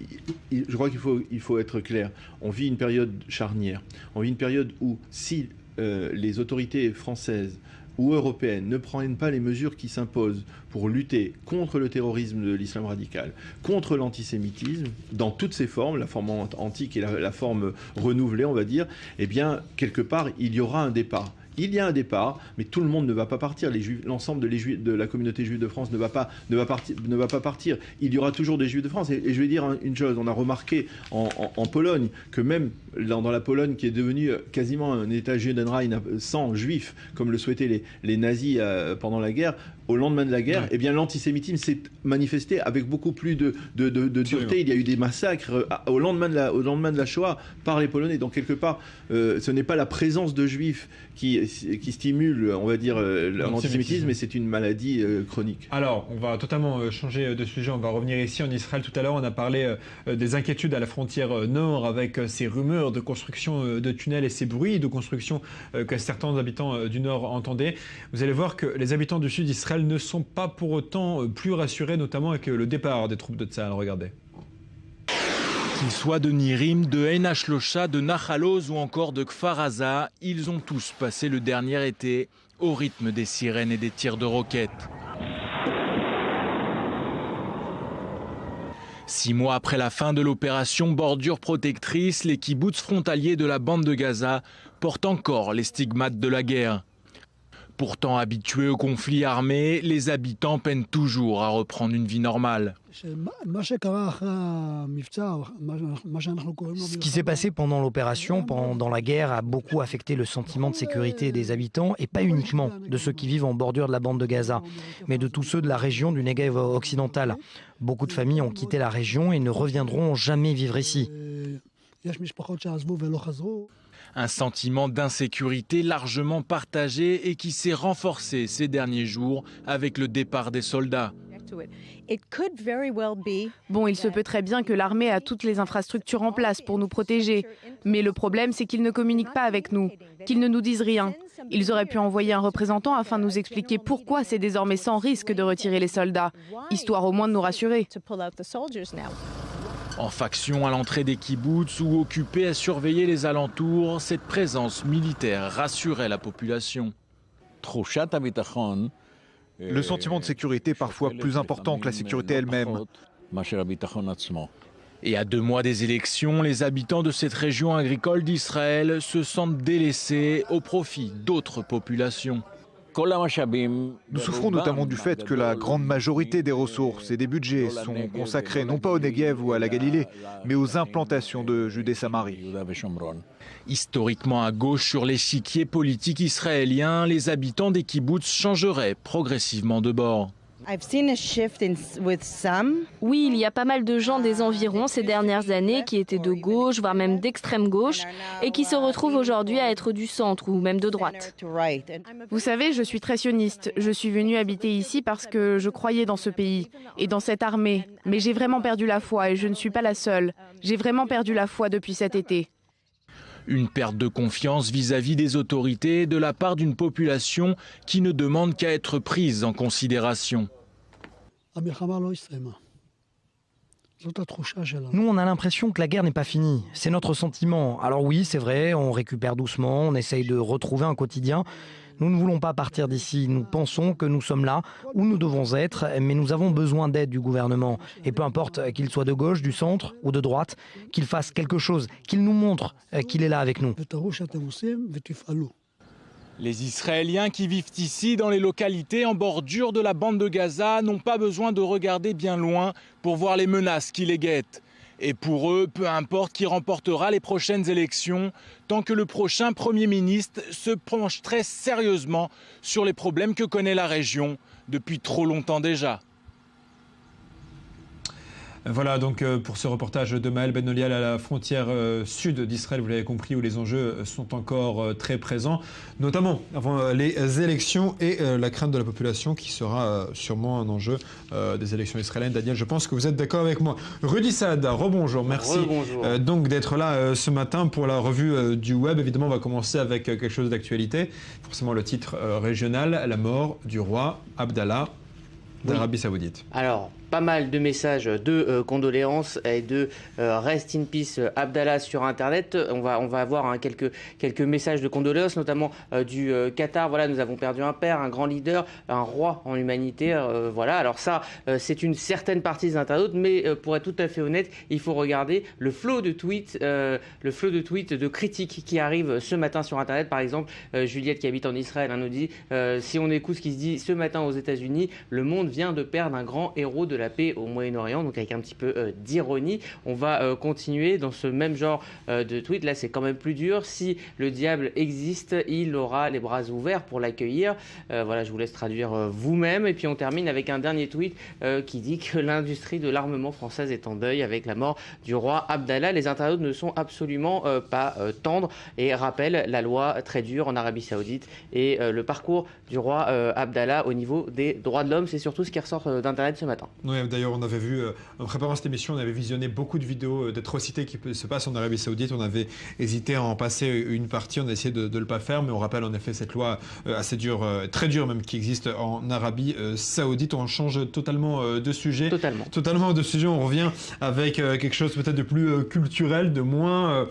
Je crois qu'il faut être clair. On vit une période charnière. On vit une période où si les autorités françaises ou européennes ne prennent pas les mesures qui s'imposent pour lutter contre le terrorisme de l'islam radical, contre l'antisémitisme, dans toutes ses formes, la forme antique et la forme renouvelée, on va dire, eh bien, quelque part, il y aura un départ. Il y a un départ, mais tout le monde ne va pas partir. L'ensemble de la communauté juive de France ne va pas partir. Il y aura toujours des Juifs de France. Et je vais dire une chose, on a remarqué en Pologne que même dans la Pologne qui est devenue quasiment un État Judenrein sans Juifs, comme le souhaitaient les nazis pendant la guerre, au lendemain de la guerre, eh bien l'antisémitisme s'est manifesté avec beaucoup plus de dureté. Il y a eu des massacres au lendemain de la Shoah par les Polonais. Donc quelque part, ce n'est pas la présence de Juifs qui stimule, on va dire, l'antisémitisme, mais c'est une maladie chronique. Alors, on va totalement changer de sujet. On va revenir ici en Israël. Tout à l'heure, on a parlé des inquiétudes à la frontière nord avec ces rumeurs de construction de tunnels et ces bruits de construction que certains habitants du nord entendaient. Vous allez voir que les habitants du sud d'Israël ne sont pas pour autant plus rassurés, notamment avec le départ des troupes de Tsahal. Regardez. Qu'ils soient de Nirim, de Ein Hashlosha, de Nahal Oz ou encore de Kfar Aza, ils ont tous passé le dernier été au rythme des sirènes et des tirs de roquettes. 6 mois après la fin de l'opération Bordure Protectrice, les kibboutz frontaliers de la bande de Gaza portent encore les stigmates de la guerre. Pourtant habitués au conflit armé, les habitants peinent toujours à reprendre une vie normale. Ce qui s'est passé pendant l'opération, pendant la guerre, a beaucoup affecté le sentiment de sécurité des habitants, et pas uniquement de ceux qui vivent en bordure de la bande de Gaza, mais de tous ceux de la région du Negev occidental. Beaucoup de familles ont quitté la région et ne reviendront jamais vivre ici. Un sentiment d'insécurité largement partagé et qui s'est renforcé ces derniers jours avec le départ des soldats. Bon, il se peut très bien que l'armée a toutes les infrastructures en place pour nous protéger. Mais le problème, c'est qu'ils ne communiquent pas avec nous, qu'ils ne nous disent rien. Ils auraient pu envoyer un représentant afin de nous expliquer pourquoi c'est désormais sans risque de retirer les soldats, histoire au moins de nous rassurer. En faction à l'entrée des kibboutz ou occupés à surveiller les alentours, cette présence militaire rassurait la population. Le sentiment de sécurité est parfois plus important que la sécurité elle-même. Et à 2 mois des élections, les habitants de cette région agricole d'Israël se sentent délaissés au profit d'autres populations. Nous souffrons notamment du fait que la grande majorité des ressources et des budgets sont consacrés non pas au Negev ou à la Galilée, mais aux implantations de Judée-Samarie. Historiquement à gauche sur l'échiquier politique israélien, les habitants des kibboutz changeraient progressivement de bord. Oui, il y a pas mal de gens des environs ces dernières années qui étaient de gauche, voire même d'extrême gauche, et qui se retrouvent aujourd'hui à être du centre ou même de droite. Vous savez, je suis très sioniste. Je suis venue habiter ici parce que je croyais dans ce pays et dans cette armée. Mais j'ai vraiment perdu la foi et je ne suis pas la seule. J'ai vraiment perdu la foi depuis cet été. Une perte de confiance vis-à-vis des autorités de la part d'une population qui ne demande qu'à être prise en considération. Nous, on a l'impression que la guerre n'est pas finie. C'est notre sentiment. Alors oui, c'est vrai, on récupère doucement, on essaye de retrouver un quotidien. Nous ne voulons pas partir d'ici. Nous pensons que nous sommes là où nous devons être, mais nous avons besoin d'aide du gouvernement. Et peu importe qu'il soit de gauche, du centre ou de droite, qu'il fasse quelque chose, qu'il nous montre qu'il est là avec nous. Les Israéliens qui vivent ici dans les localités en bordure de la bande de Gaza n'ont pas besoin de regarder bien loin pour voir les menaces qui les guettent. Et pour eux, peu importe qui remportera les prochaines élections, tant que le prochain Premier ministre se penche très sérieusement sur les problèmes que connaît la région depuis trop longtemps déjà. Voilà donc pour ce reportage de Maël Ben-Nolial à la frontière sud d'Israël, vous l'avez compris, où les enjeux sont encore très présents, notamment avant les élections et la crainte de la population qui sera sûrement un enjeu des élections israéliennes. Daniel, je pense que vous êtes d'accord avec moi. Rudy Saada, rebonjour, merci donc d'être là ce matin pour la revue du web. Évidemment, on va commencer avec quelque chose d'actualité, forcément le titre régional, la mort du roi Abdallah d'Arabie Saoudite. Alors, pas mal de messages de condoléances et de rest in peace Abdallah sur Internet. On va avoir quelques messages de condoléances, notamment du Qatar. Voilà, nous avons perdu un père, un grand leader, un roi en humanité. Voilà, alors ça, c'est une certaine partie des internautes, mais pour être tout à fait honnête, il faut regarder le flot de tweets, de critiques qui arrivent ce matin sur Internet. Par exemple, Juliette qui habite en Israël nous dit si on écoute ce qui se dit ce matin aux États-Unis, le monde vient de perdre un grand héros de la paix au Moyen-Orient, donc avec un petit peu d'ironie. On va continuer dans ce même genre de tweet. Là, c'est quand même plus dur. Si le diable existe, il aura les bras ouverts pour l'accueillir. Voilà, je vous laisse traduire vous-même. Et puis on termine avec un dernier tweet qui dit que l'industrie de l'armement française est en deuil avec la mort du roi Abdallah. Les internautes ne sont absolument pas tendres et rappellent la loi très dure en Arabie Saoudite et le parcours du roi Abdallah au niveau des droits de l'homme. C'est surtout ce qui ressort d'Internet ce matin. Oui, d'ailleurs, on avait vu, en préparant cette émission, on avait visionné beaucoup de vidéos d'atrocités qui se passent en Arabie Saoudite. On avait hésité à en passer une partie, on a essayé de ne le pas faire, mais on rappelle en effet cette loi assez dure, très dure même, qui existe en Arabie Saoudite. On change totalement de sujet. Totalement de sujet. On revient avec quelque chose peut-être de plus culturel, de moins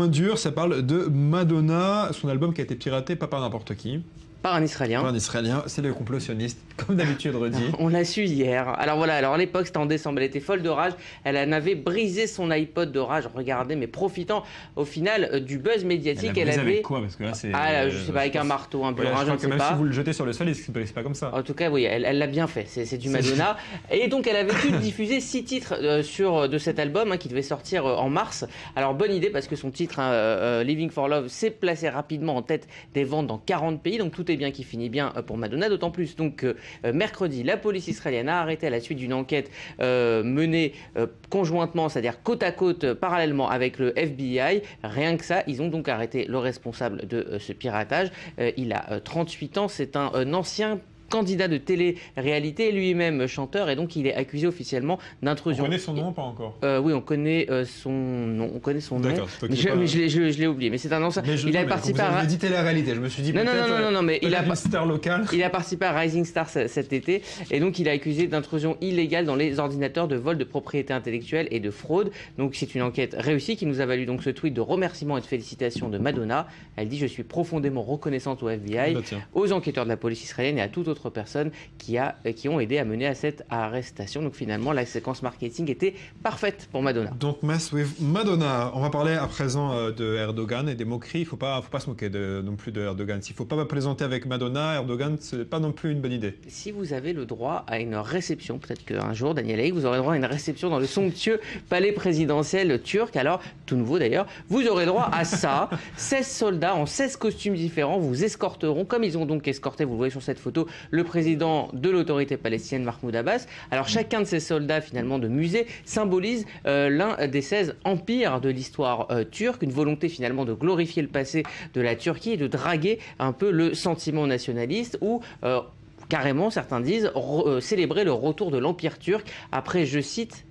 dur. Ça parle de Madonna, son album qui a été piraté, pas par n'importe qui. Par un Israélien. Par un Israélien, c'est le complot sioniste, comme d'habitude, Rudy. On l'a su hier. Alors voilà, à l'époque, c'était en décembre, elle était folle de rage. Elle en avait brisé son iPod de rage, regardez, mais profitant au final du buzz médiatique. Elle avait avec quoi? Parce que là, c'est... je sais pas, avec un marteau, un burin, je ne sais même pas. Si vous le jetez sur le sol, il ne brise pas comme ça. En tout cas, oui, elle l'a bien fait, c'est du Madonna. Et donc, elle avait pu diffuser 6 titres de cet album qui devait sortir en mars. Alors, bonne idée, parce que son titre, Living for Love, s'est placé rapidement en tête des ventes dans 40 pays. Donc, tout est bien qui finit bien pour Madonna, d'autant plus donc mercredi, la police israélienne a arrêté à la suite d'une enquête menée conjointement, c'est-à-dire côte à côte, parallèlement avec le FBI. Rien que ça, ils ont donc arrêté le responsable de ce piratage. Il a 38 ans, c'est un ancien candidat de télé-réalité, lui-même chanteur, et donc il est accusé officiellement d'intrusion. On connaît son nom ou pas encore? Oui, on connaît son nom. D'accord, mais je l'ai oublié. Mais c'est un ancien. Il a participé à... Vous avez dit télé-réalité, je me suis dit non, mais il a une star locale. Il a participé à Rising Star cet été, et donc il est accusé d'intrusion illégale dans les ordinateurs, de vol de propriété intellectuelle et de fraude. Donc c'est une enquête réussie qui nous a valu donc ce tweet de remerciement et de félicitations de Madonna. Elle dit: je suis profondément reconnaissante au FBI, aux enquêteurs de la police israélienne et à toute autre personnes qui ont aidé à mener à cette arrestation. Donc finalement, la séquence marketing était parfaite pour Madonna. Donc mess with Madonna. On va parler à présent de Erdogan et des moqueries. Il ne faut pas se moquer non plus de Erdogan. S'il ne faut pas plaisanter avec Madonna, Erdogan, ce n'est pas non plus une bonne idée. Si vous avez le droit à une réception, peut-être qu'un jour, Daniel Haïk, vous aurez le droit à une réception dans le somptueux palais présidentiel turc, alors tout nouveau d'ailleurs, vous aurez droit à ça. 16 soldats en 16 costumes différents vous escorteront, comme ils ont donc escorté, vous le voyez sur cette photo, le président de l'autorité palestinienne, Mahmoud Abbas. Alors chacun de ces soldats finalement de musée symbolise l'un des 16 empires de l'histoire turque, une volonté finalement de glorifier le passé de la Turquie et de draguer un peu le sentiment nationaliste ou carrément, certains disent, célébrer le retour de l'empire turc après, je cite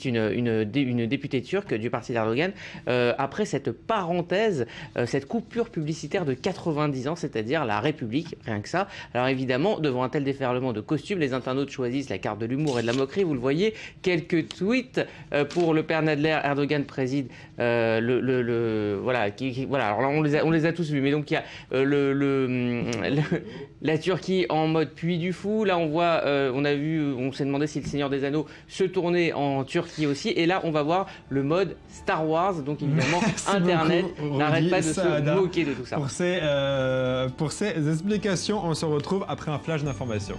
une députée turque du parti d'Erdogan, après cette parenthèse, cette coupure publicitaire de 90 ans, c'est-à-dire la République, rien que ça. Alors évidemment, devant un tel déferlement de costumes, les internautes choisissent la carte de l'humour et de la moquerie. Vous le voyez, quelques tweets pour le père Nadler. Erdogan préside voilà. Alors là, on les a tous vus, mais donc il y a la Turquie en mode Puy du Fou. Là, on voit, on s'est demandé si le Seigneur des Anneaux se tournait en Turquie aussi, et là on va voir le mode Star Wars, donc évidemment Internet n'arrête pas de se moquer de tout ça. Pour ces explications, on se retrouve après un flash d'informations.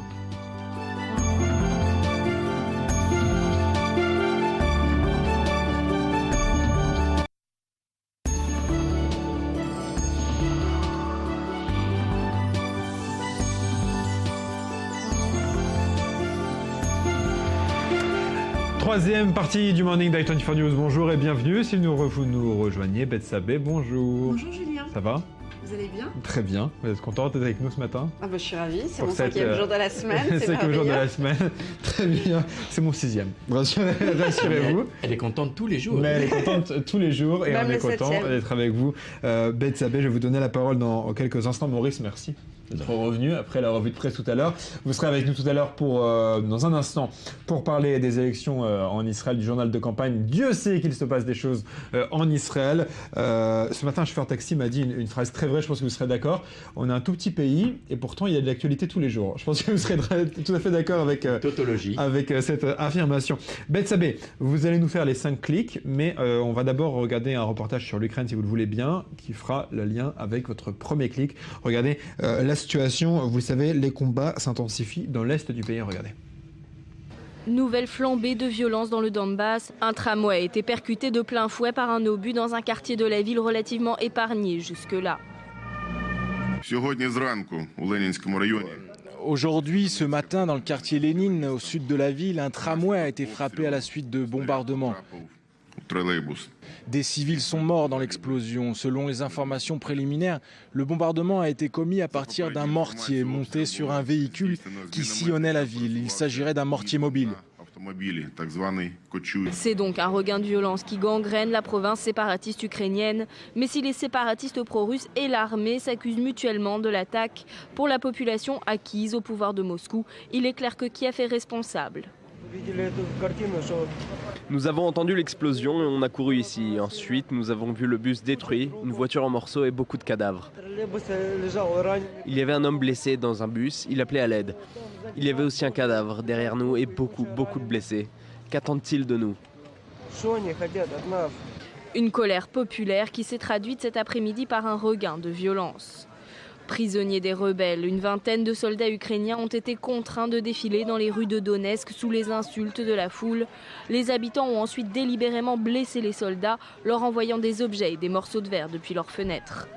Troisième partie du Morning d'I24 News. Bonjour et bienvenue. Si vous nous rejoignez, Bethsabée, bonjour. Bonjour Julien. Ça va? Vous allez bien? Très bien. Vous êtes contente d'être avec nous ce matin? Ah bah, je suis ravie. C'est mon 5e jour de la semaine. C'est 5e jour de la semaine. Très bien. C'est mon 6e. Rassurez-vous. Elle est contente tous les jours. Mais elle est contente tous les jours et même on est content d'être avec vous. Bethsabée, je vais vous donner la parole dans quelques instants. Maurice, merci d'être revenu après la revue de presse tout à l'heure. Vous serez avec nous tout à l'heure dans un instant pour parler des élections en Israël, du journal de campagne. Dieu sait qu'il se passe des choses en Israël. Ce matin, un chauffeur taxi m'a dit une phrase très vraie, je pense que vous serez d'accord. On est un tout petit pays et pourtant il y a de l'actualité tous les jours. Je pense que vous serez tout à fait d'accord avec cette affirmation. Bethsabée, vous allez nous faire les 5 clics, mais on va d'abord regarder un reportage sur l'Ukraine, si vous le voulez bien, qui fera le lien avec votre premier clic. Regardez la situation, vous savez, les combats s'intensifient dans l'est du pays. Regardez. Nouvelle flambée de violence dans le Donbass. Un tramway a été percuté de plein fouet par un obus dans un quartier de la ville relativement épargné jusque-là. Aujourd'hui, ce matin, dans le quartier Lénine, au sud de la ville, un tramway a été frappé à la suite de bombardements. Des civils sont morts dans l'explosion. Selon les informations préliminaires, le bombardement a été commis à partir d'un mortier monté sur un véhicule qui sillonnait la ville. Il s'agirait d'un mortier mobile. C'est donc un regain de violence qui gangrène la province séparatiste ukrainienne. Mais si les séparatistes pro-russes et l'armée s'accusent mutuellement de l'attaque, pour la population acquise au pouvoir de Moscou, il est clair que Kiev est responsable. Nous avons entendu l'explosion et on a couru ici. Ensuite, nous avons vu le bus détruit, une voiture en morceaux et beaucoup de cadavres. Il y avait un homme blessé dans un bus, il appelait à l'aide. Il y avait aussi un cadavre derrière nous et beaucoup de blessés. Qu'attendent-ils de nous? Une colère populaire qui s'est traduite cet après-midi par un regain de violence. Prisonniers des rebelles, une vingtaine de soldats ukrainiens ont été contraints de défiler dans les rues de Donetsk sous les insultes de la foule. Les habitants ont ensuite délibérément blessé les soldats, leur envoyant des objets et des morceaux de verre depuis leurs fenêtres.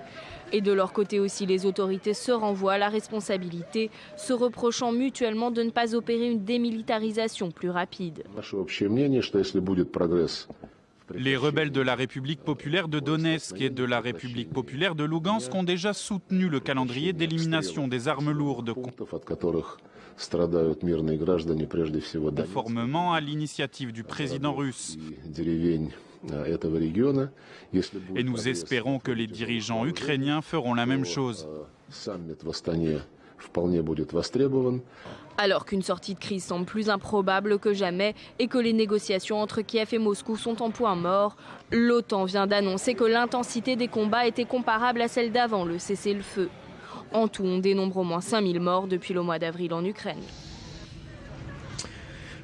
Et de leur côté aussi, les autorités se renvoient la responsabilité, se reprochant mutuellement de ne pas opérer une démilitarisation plus rapide. Les rebelles de la République populaire de Donetsk et de la République populaire de Lougansk ont déjà soutenu le calendrier d'élimination des armes lourdes, conformément à l'initiative du président russe. Et nous espérons que les dirigeants ukrainiens feront la même chose. Alors qu'une sortie de crise semble plus improbable que jamais et que les négociations entre Kiev et Moscou sont en point mort, l'OTAN vient d'annoncer que l'intensité des combats était comparable à celle d'avant le cessez-le-feu. En tout, on dénombre au moins 5000 morts depuis le mois d'avril en Ukraine.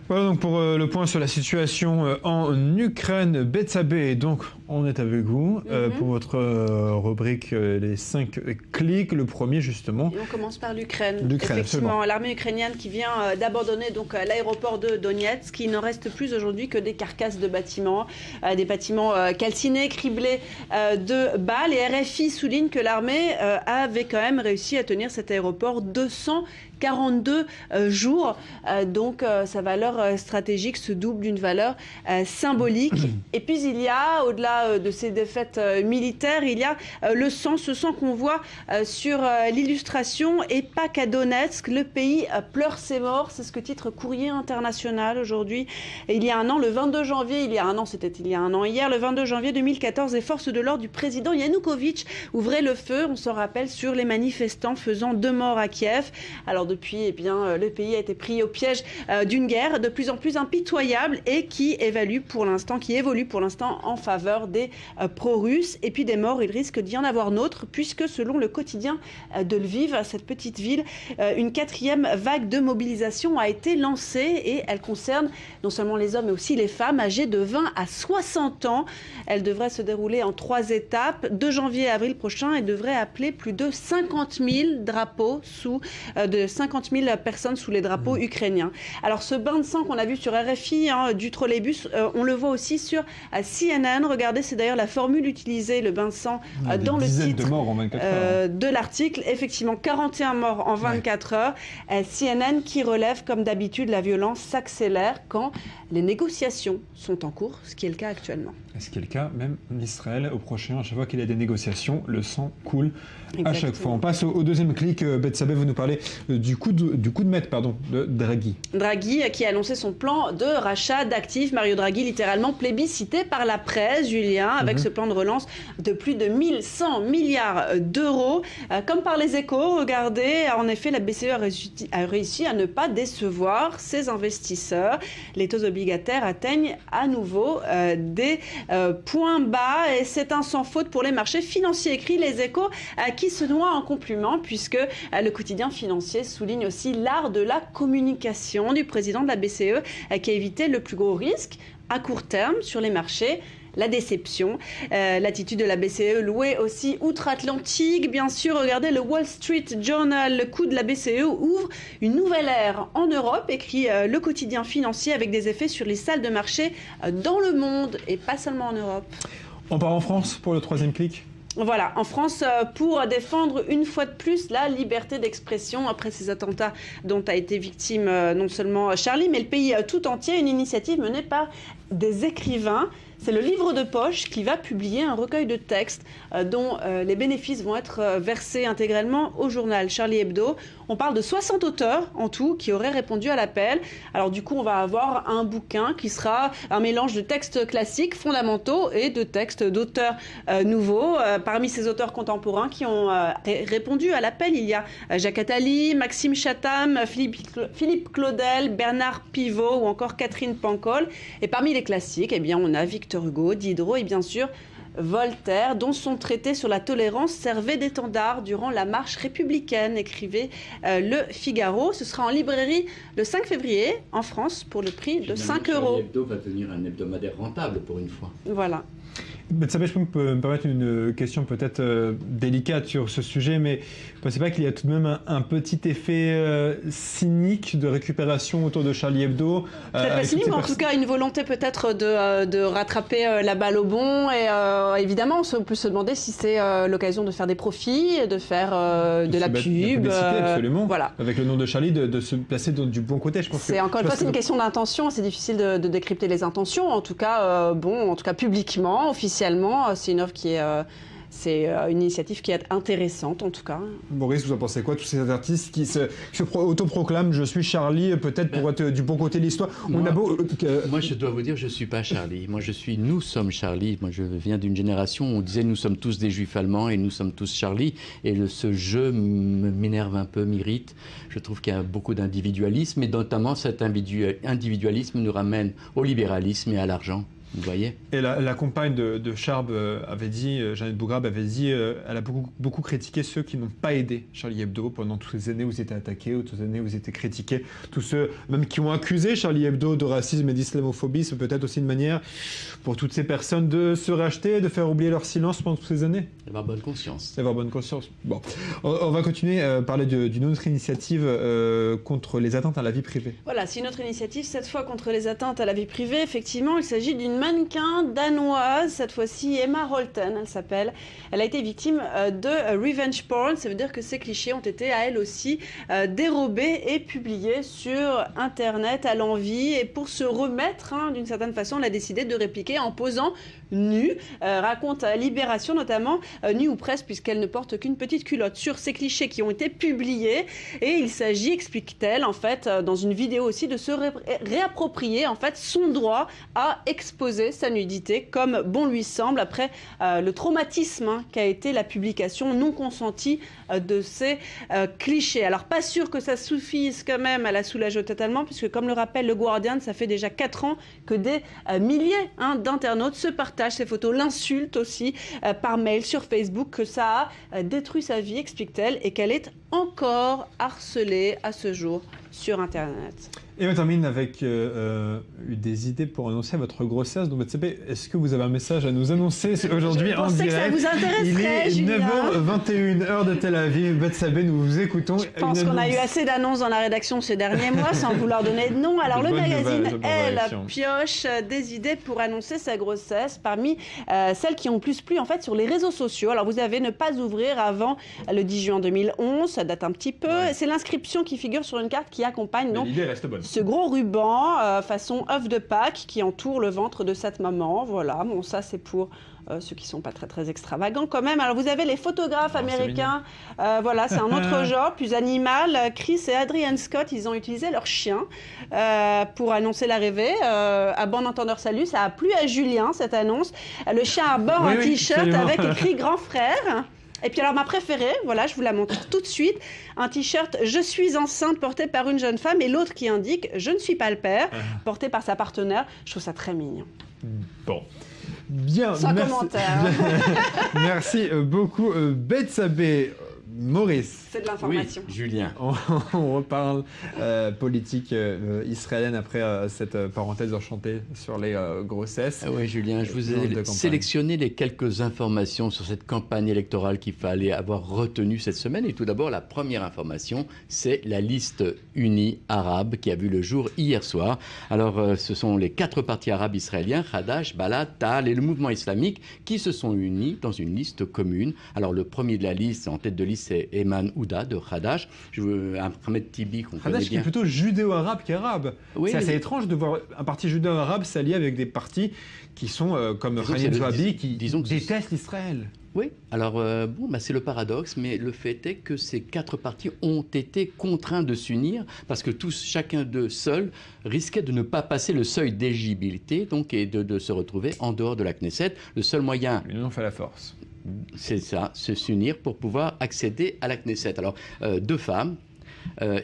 Voilà donc pour le point sur la situation en Ukraine. Bethsabée, donc on est avec vous pour votre rubrique les 5 clics. Le premier justement. Et on commence par l'Ukraine. Effectivement, l'armée ukrainienne qui vient d'abandonner donc l'aéroport de Donetsk. Il n'en reste plus aujourd'hui que des carcasses de bâtiments, des bâtiments calcinés, criblés de balles. Et RFI souligne que l'armée avait quand même réussi à tenir cet aéroport 242 jours. Donc sa valeur stratégique se double d'une valeur symbolique. Et puis il y a, au-delà de ces défaites militaires, il y a le sang, ce sang qu'on voit sur l'illustration. Et pas qu'à Donetsk, le pays pleure ses morts. C'est ce que titre Courrier International aujourd'hui. Il y a un an, le 22 janvier, c'était il y a un an hier, le 22 janvier 2014, les forces de l'ordre du président Yanukovych ouvraient le feu, on s'en rappelle, sur les manifestants, faisant 2 morts à Kiev. Alors depuis, le pays a été pris au piège d'une guerre de plus en plus impitoyable et qui évolue pour l'instant en faveur des pro-russes. Et puis des morts, il risque d'y en avoir d'autres, puisque selon le quotidien de Lviv, cette petite ville, une 4e vague de mobilisation a été lancée et elle concerne non seulement les hommes mais aussi les femmes âgées de 20 à 60 ans. Elle devrait se dérouler en 3 étapes, de janvier à avril prochain, et devrait appeler plus de 50 000 drapeaux sous 50 000 personnes sous les drapeaux ukrainiens. Alors ce bain de sang qu'on a vu sur RFI, du trolleybus, on le voit aussi sur CNN. Regardez, c'est d'ailleurs la formule utilisée, le bain de sang, dans le titre de morts en 24 heures. De l'article. Effectivement, 41 morts en 24 heures. CNN qui relève, comme d'habitude, la violence s'accélère quand les négociations sont en cours, ce qui est le cas actuellement. Ce qui est le cas, même en Israël, au Proche-Orient, à chaque fois qu'il y a des négociations, le sang coule à chaque fois. On passe au deuxième clic. Bethsabée, vous nous parlez du coup de maître de Draghi. Draghi qui a annoncé son plan de rachat d'actifs. Mario Draghi, littéralement plébiscité par la presse, Julien, avec ce plan de relance de plus de 1100 milliards d'euros. Comme par les Échos, regardez, en effet, la BCE a réussi à ne pas décevoir ses investisseurs. Les taux obligataires atteignent à nouveau des points bas et c'est un sans faute pour les marchés financiers, écrit les Échos, qui se noient en compliments puisque le quotidien financier souligne aussi l'art de la communication du président de la BCE qui a évité le plus gros risque à court terme sur les marchés, la déception. L'attitude de la BCE louée aussi outre-Atlantique. Bien sûr, regardez le Wall Street Journal. Le coup de la BCE ouvre une nouvelle ère en Europe, écrit le quotidien financier, avec des effets sur les salles de marché dans le monde et pas seulement en Europe. On part en France pour le troisième clic. Voilà, en France, pour défendre une fois de plus la liberté d'expression après ces attentats dont a été victime non seulement Charlie, mais le pays tout entier, une initiative menée par des écrivains. C'est le Livre de Poche qui va publier un recueil de textes dont les bénéfices vont être versés intégralement au journal Charlie Hebdo. On parle de 60 auteurs en tout qui auraient répondu à l'appel. Alors du coup, on va avoir un bouquin qui sera un mélange de textes classiques, fondamentaux et de textes d'auteurs nouveaux. Parmi ces auteurs contemporains qui ont répondu à l'appel, il y a Jacques Attali, Maxime Chatham, Philippe Claudel, Bernard Pivot ou encore Catherine Pancol. Et parmi les classiques, eh bien, on a Victor Hugo, Diderot et bien sûr Voltaire, dont son traité sur la tolérance servait d'étendard durant la marche républicaine, écrivait le Figaro. Ce sera en librairie le 5 février en France pour le prix de 5 €. Charlie Hebdo va devenir un hebdomadaire rentable pour une fois. Voilà. Bethsabée, je peux me permettre une question peut-être délicate sur ce sujet, mais vous ne pensez pas qu'il y a tout de même un petit effet cynique de récupération autour de Charlie Hebdo Peut-être pas cynique, mais en tout cas une volonté peut-être de rattraper la balle au bond. Et évidemment, on peut se demander si c'est l'occasion de faire des profits, de faire de la pub. Absolument. Voilà. Avec le nom de Charlie, de se placer du bon côté. Je pense c'est encore une fois, c'est une question d'intention. C'est difficile de décrypter les intentions. En tout cas, publiquement, officiellement, c'est une œuvre qui est... C'est une initiative qui est intéressante, en tout cas. Boris, vous en pensez quoi, tous ces artistes qui se autoproclament « Je suis Charlie », peut-être pour être du bon côté de l'histoire. Moi, je dois vous dire, je ne suis pas Charlie. Nous sommes Charlie. Moi, je viens d'une génération où on disait « Nous sommes tous des juifs allemands et nous sommes tous Charlie ». Et ce jeu m'énerve un peu, m'irrite. Je trouve qu'il y a beaucoup d'individualisme, et notamment cet individualisme nous ramène au libéralisme et à l'argent. Vous voyez. Et la compagne de Charb avait dit, Jeannette Bougrab avait dit, elle a beaucoup critiqué ceux qui n'ont pas aidé Charlie Hebdo pendant toutes ces années où ils étaient attaqués, ou toutes ces années où ils étaient critiqués. Tous ceux même qui ont accusé Charlie Hebdo de racisme et d'islamophobie, c'est peut-être aussi une manière pour toutes ces personnes de se racheter, de faire oublier leur silence pendant toutes ces années. D'avoir bonne conscience. D'avoir bonne conscience. Bon, on va continuer à parler d'une autre initiative contre les atteintes à la vie privée. Voilà, c'est une autre initiative, cette fois contre les atteintes à la vie privée. Effectivement, il s'agit d'une mannequin danoise, cette fois-ci Emma Holten, elle s'appelle. Elle a été victime de revenge porn, ça veut dire que ces clichés ont été à elle aussi dérobés et publiés sur Internet à l'envi. Et pour se remettre, d'une certaine façon, elle a décidé de répliquer en posant nue, raconte Libération notamment, nue ou presque, puisqu'elle ne porte qu'une petite culotte, sur ces clichés qui ont été publiés. Et il s'agit, explique-t-elle, en fait, dans une vidéo aussi, de se réapproprier en fait son droit à exposer sa nudité comme bon lui semble, après le traumatisme qu'a été la publication non consentie de ces clichés. Alors pas sûr que ça suffise quand même à la soulager totalement, puisque comme le rappelle le Guardian, ça fait déjà 4 ans que des milliers d'internautes se partagent ces photos, l'insultent aussi par mail sur Facebook, que ça a détruit sa vie, explique-t-elle, et qu'elle est encore harcelée à ce jour sur Internet. Et on termine avec des idées pour annoncer votre grossesse. Donc, est-ce que vous avez un message à nous annoncer aujourd'hui en direct? Je pensais que ça vous intéresserait, Il est Julien. 9h21, heure de Tel Aviv. Bethsabée, nous vous écoutons. Je pense qu'on a eu assez d'annonces dans la rédaction ces derniers mois sans vouloir donner de nom. Alors, le magazine Elle pioche des idées pour annoncer sa grossesse parmi celles qui ont plus plu en fait sur les réseaux sociaux. Alors, vous avez ne pas ouvrir avant le 10 juin 2011, ça date un petit peu. Ouais. C'est l'inscription qui figure sur une carte qui accompagne donc ce gros ruban façon œuf de Pâques qui entoure le ventre de cette maman. Voilà, bon ça c'est pour ceux qui ne sont pas très très extravagants quand même. Alors vous avez les photographes américains, voilà, c'est un autre genre, plus animal. Chris et Adrian Scott, ils ont utilisé leur chien pour annoncer l'arrivée. À bon entendeur salut, ça a plu à Julien cette annonce. Le chien a bord un t-shirt avec écrit grand frère. Et puis alors ma préférée, voilà, je vous la montre tout de suite, un t-shirt « Je suis enceinte » porté par une jeune femme et l'autre qui indique « Je ne suis pas le père » porté par sa partenaire. Je trouve ça très mignon. Bon. Bien, sans commentaire. Merci beaucoup Bethsabée. Maurice. C'est de l'information. Oui, Julien. On reparle politique israélienne après cette parenthèse enchantée sur les grossesses. Oui, Julien, je vous ai sélectionné les quelques informations sur cette campagne électorale qu'il fallait avoir retenue cette semaine. Et tout d'abord, la première information, c'est la liste unie arabe qui a vu le jour hier soir. Alors, ce sont les 4 partis arabes israéliens, Hadash, Balad, Ta'al et le mouvement islamique, qui se sont unis dans une liste commune. Alors, le premier de la liste, en tête de liste, c'est Eman Ouda de Hadash. Je veux Ahmed Tibi qu'on connaît bien. Hadash qui est plutôt judéo-arabe qu'arabe. Oui, c'est assez étrange de voir un parti judéo-arabe s'allier avec des partis qui sont comme Khalil Zouabi qui détestent Israël. Oui, alors c'est le paradoxe, mais le fait est que ces 4 partis ont été contraints de s'unir parce que chacun d'eux seuls risquait de ne pas passer le seuil d'éligibilité donc, et de se retrouver en dehors de la Knesset. Le seul moyen... L'union fait la force. C'est ça, s'unir pour pouvoir accéder à la Knesset. Alors, 2 femmes,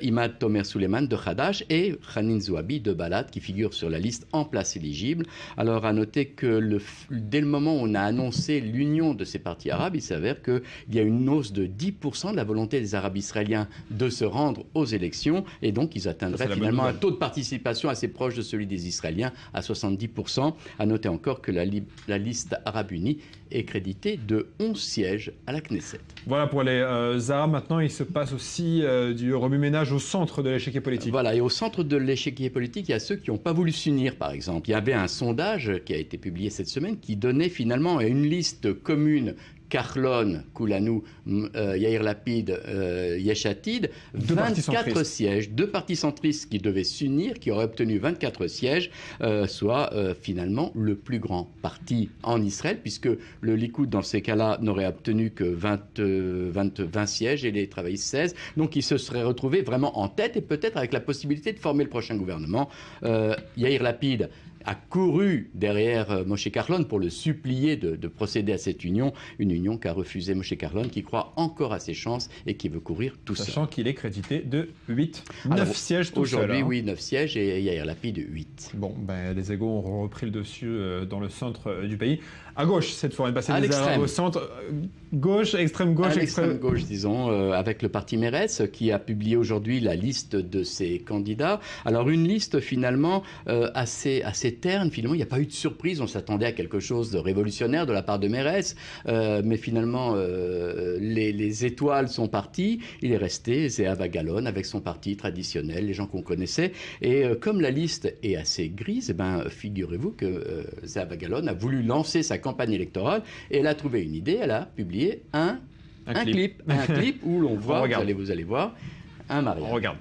Imad Tomer Suleiman de Hadash et Hanin Zouabi de Balad qui figurent sur la liste en place éligible. Alors à noter que dès le moment où on a annoncé l'union de ces partis arabes, il s'avère qu'il y a une hausse de 10% de la volonté des Arabes israéliens de se rendre aux élections et donc ils atteindraient finalement un taux de participation assez proche de celui des Israéliens à 70%. À noter encore que la liste arabe unie est créditée de 11 sièges à la Knesset. Voilà pour les Arabes. Maintenant, il se passe aussi du remue-ménage au centre de l'échiquier politique. Voilà, et au centre de l'échiquier politique, il y a ceux qui n'ont pas voulu s'unir, par exemple. Il y avait un sondage qui a été publié cette semaine qui donnait finalement une liste commune Kahlon, Kulanou, Yair Lapid, Yesh Atid, 24 sièges, 2 partis centristes qui devaient s'unir, qui auraient obtenu 24 sièges, soit finalement le plus grand parti en Israël, puisque le Likoud, dans ces cas-là, n'aurait obtenu que 20 sièges et les travaillistes 16. Donc ils se seraient retrouvés vraiment en tête et peut-être avec la possibilité de former le prochain gouvernement. Yair Lapid a couru derrière Moshe Kahlon pour le supplier de procéder à cette union, une union qu'a refusé Moshe Kahlon, qui croit encore à ses chances et qui veut courir tout seul. Sachant qu'il est crédité de 9 sièges tout seul. Aujourd'hui, oui, 9 sièges et Yair Lapid 8. Bon, les égos ont repris le dessus dans le centre du pays. À gauche, cette fois, on est passé des Arabes au centre. Gauche, extrême gauche, extrême gauche, disons, avec le parti Meretz qui a publié aujourd'hui la liste de ses candidats. Alors, une liste finalement assez terne. Finalement, il n'y a pas eu de surprise. On s'attendait à quelque chose de révolutionnaire de la part de Meretz. Mais finalement, les étoiles sont parties. Il est resté Zehava Galon avec son parti traditionnel, les gens qu'on connaissait. Et comme la liste est assez grise, figurez-vous que Zehava Galon a voulu lancer sa campagne électorale et elle a trouvé une idée. Elle a publié un clip où l'on voit, vous allez voir, un mariage. On regarde.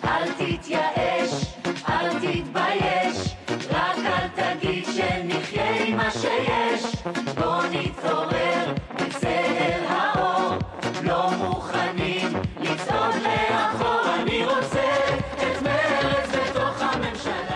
אל תתייאש, אל תתבייש, רק אל תגיד שנחיה עם מה שיש. בוא נתעורר, נצא אל האור, לא מוכנים לצעוד לאחור. אני רוצה את מרץ בתוך הממשלה.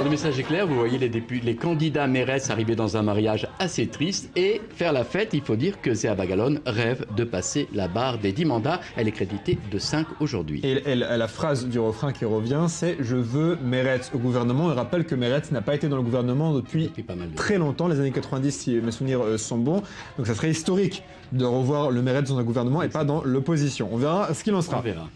Alors le message est clair, vous voyez les candidats Meretz arriver dans un mariage assez triste et faire la fête. Il faut dire que Zéa Galon rêve de passer la barre des 10 mandats. Elle est créditée de 5 aujourd'hui. Et la phrase du refrain qui revient, c'est « Je veux Meretz au gouvernement ». Il rappelle que Meretz n'a pas été dans le gouvernement depuis très longtemps, les années 90 si mes souvenirs sont bons. Donc ça serait historique de revoir le Meretz dans un gouvernement et pas dans l'opposition. On verra ce qu'il en sera. On verra.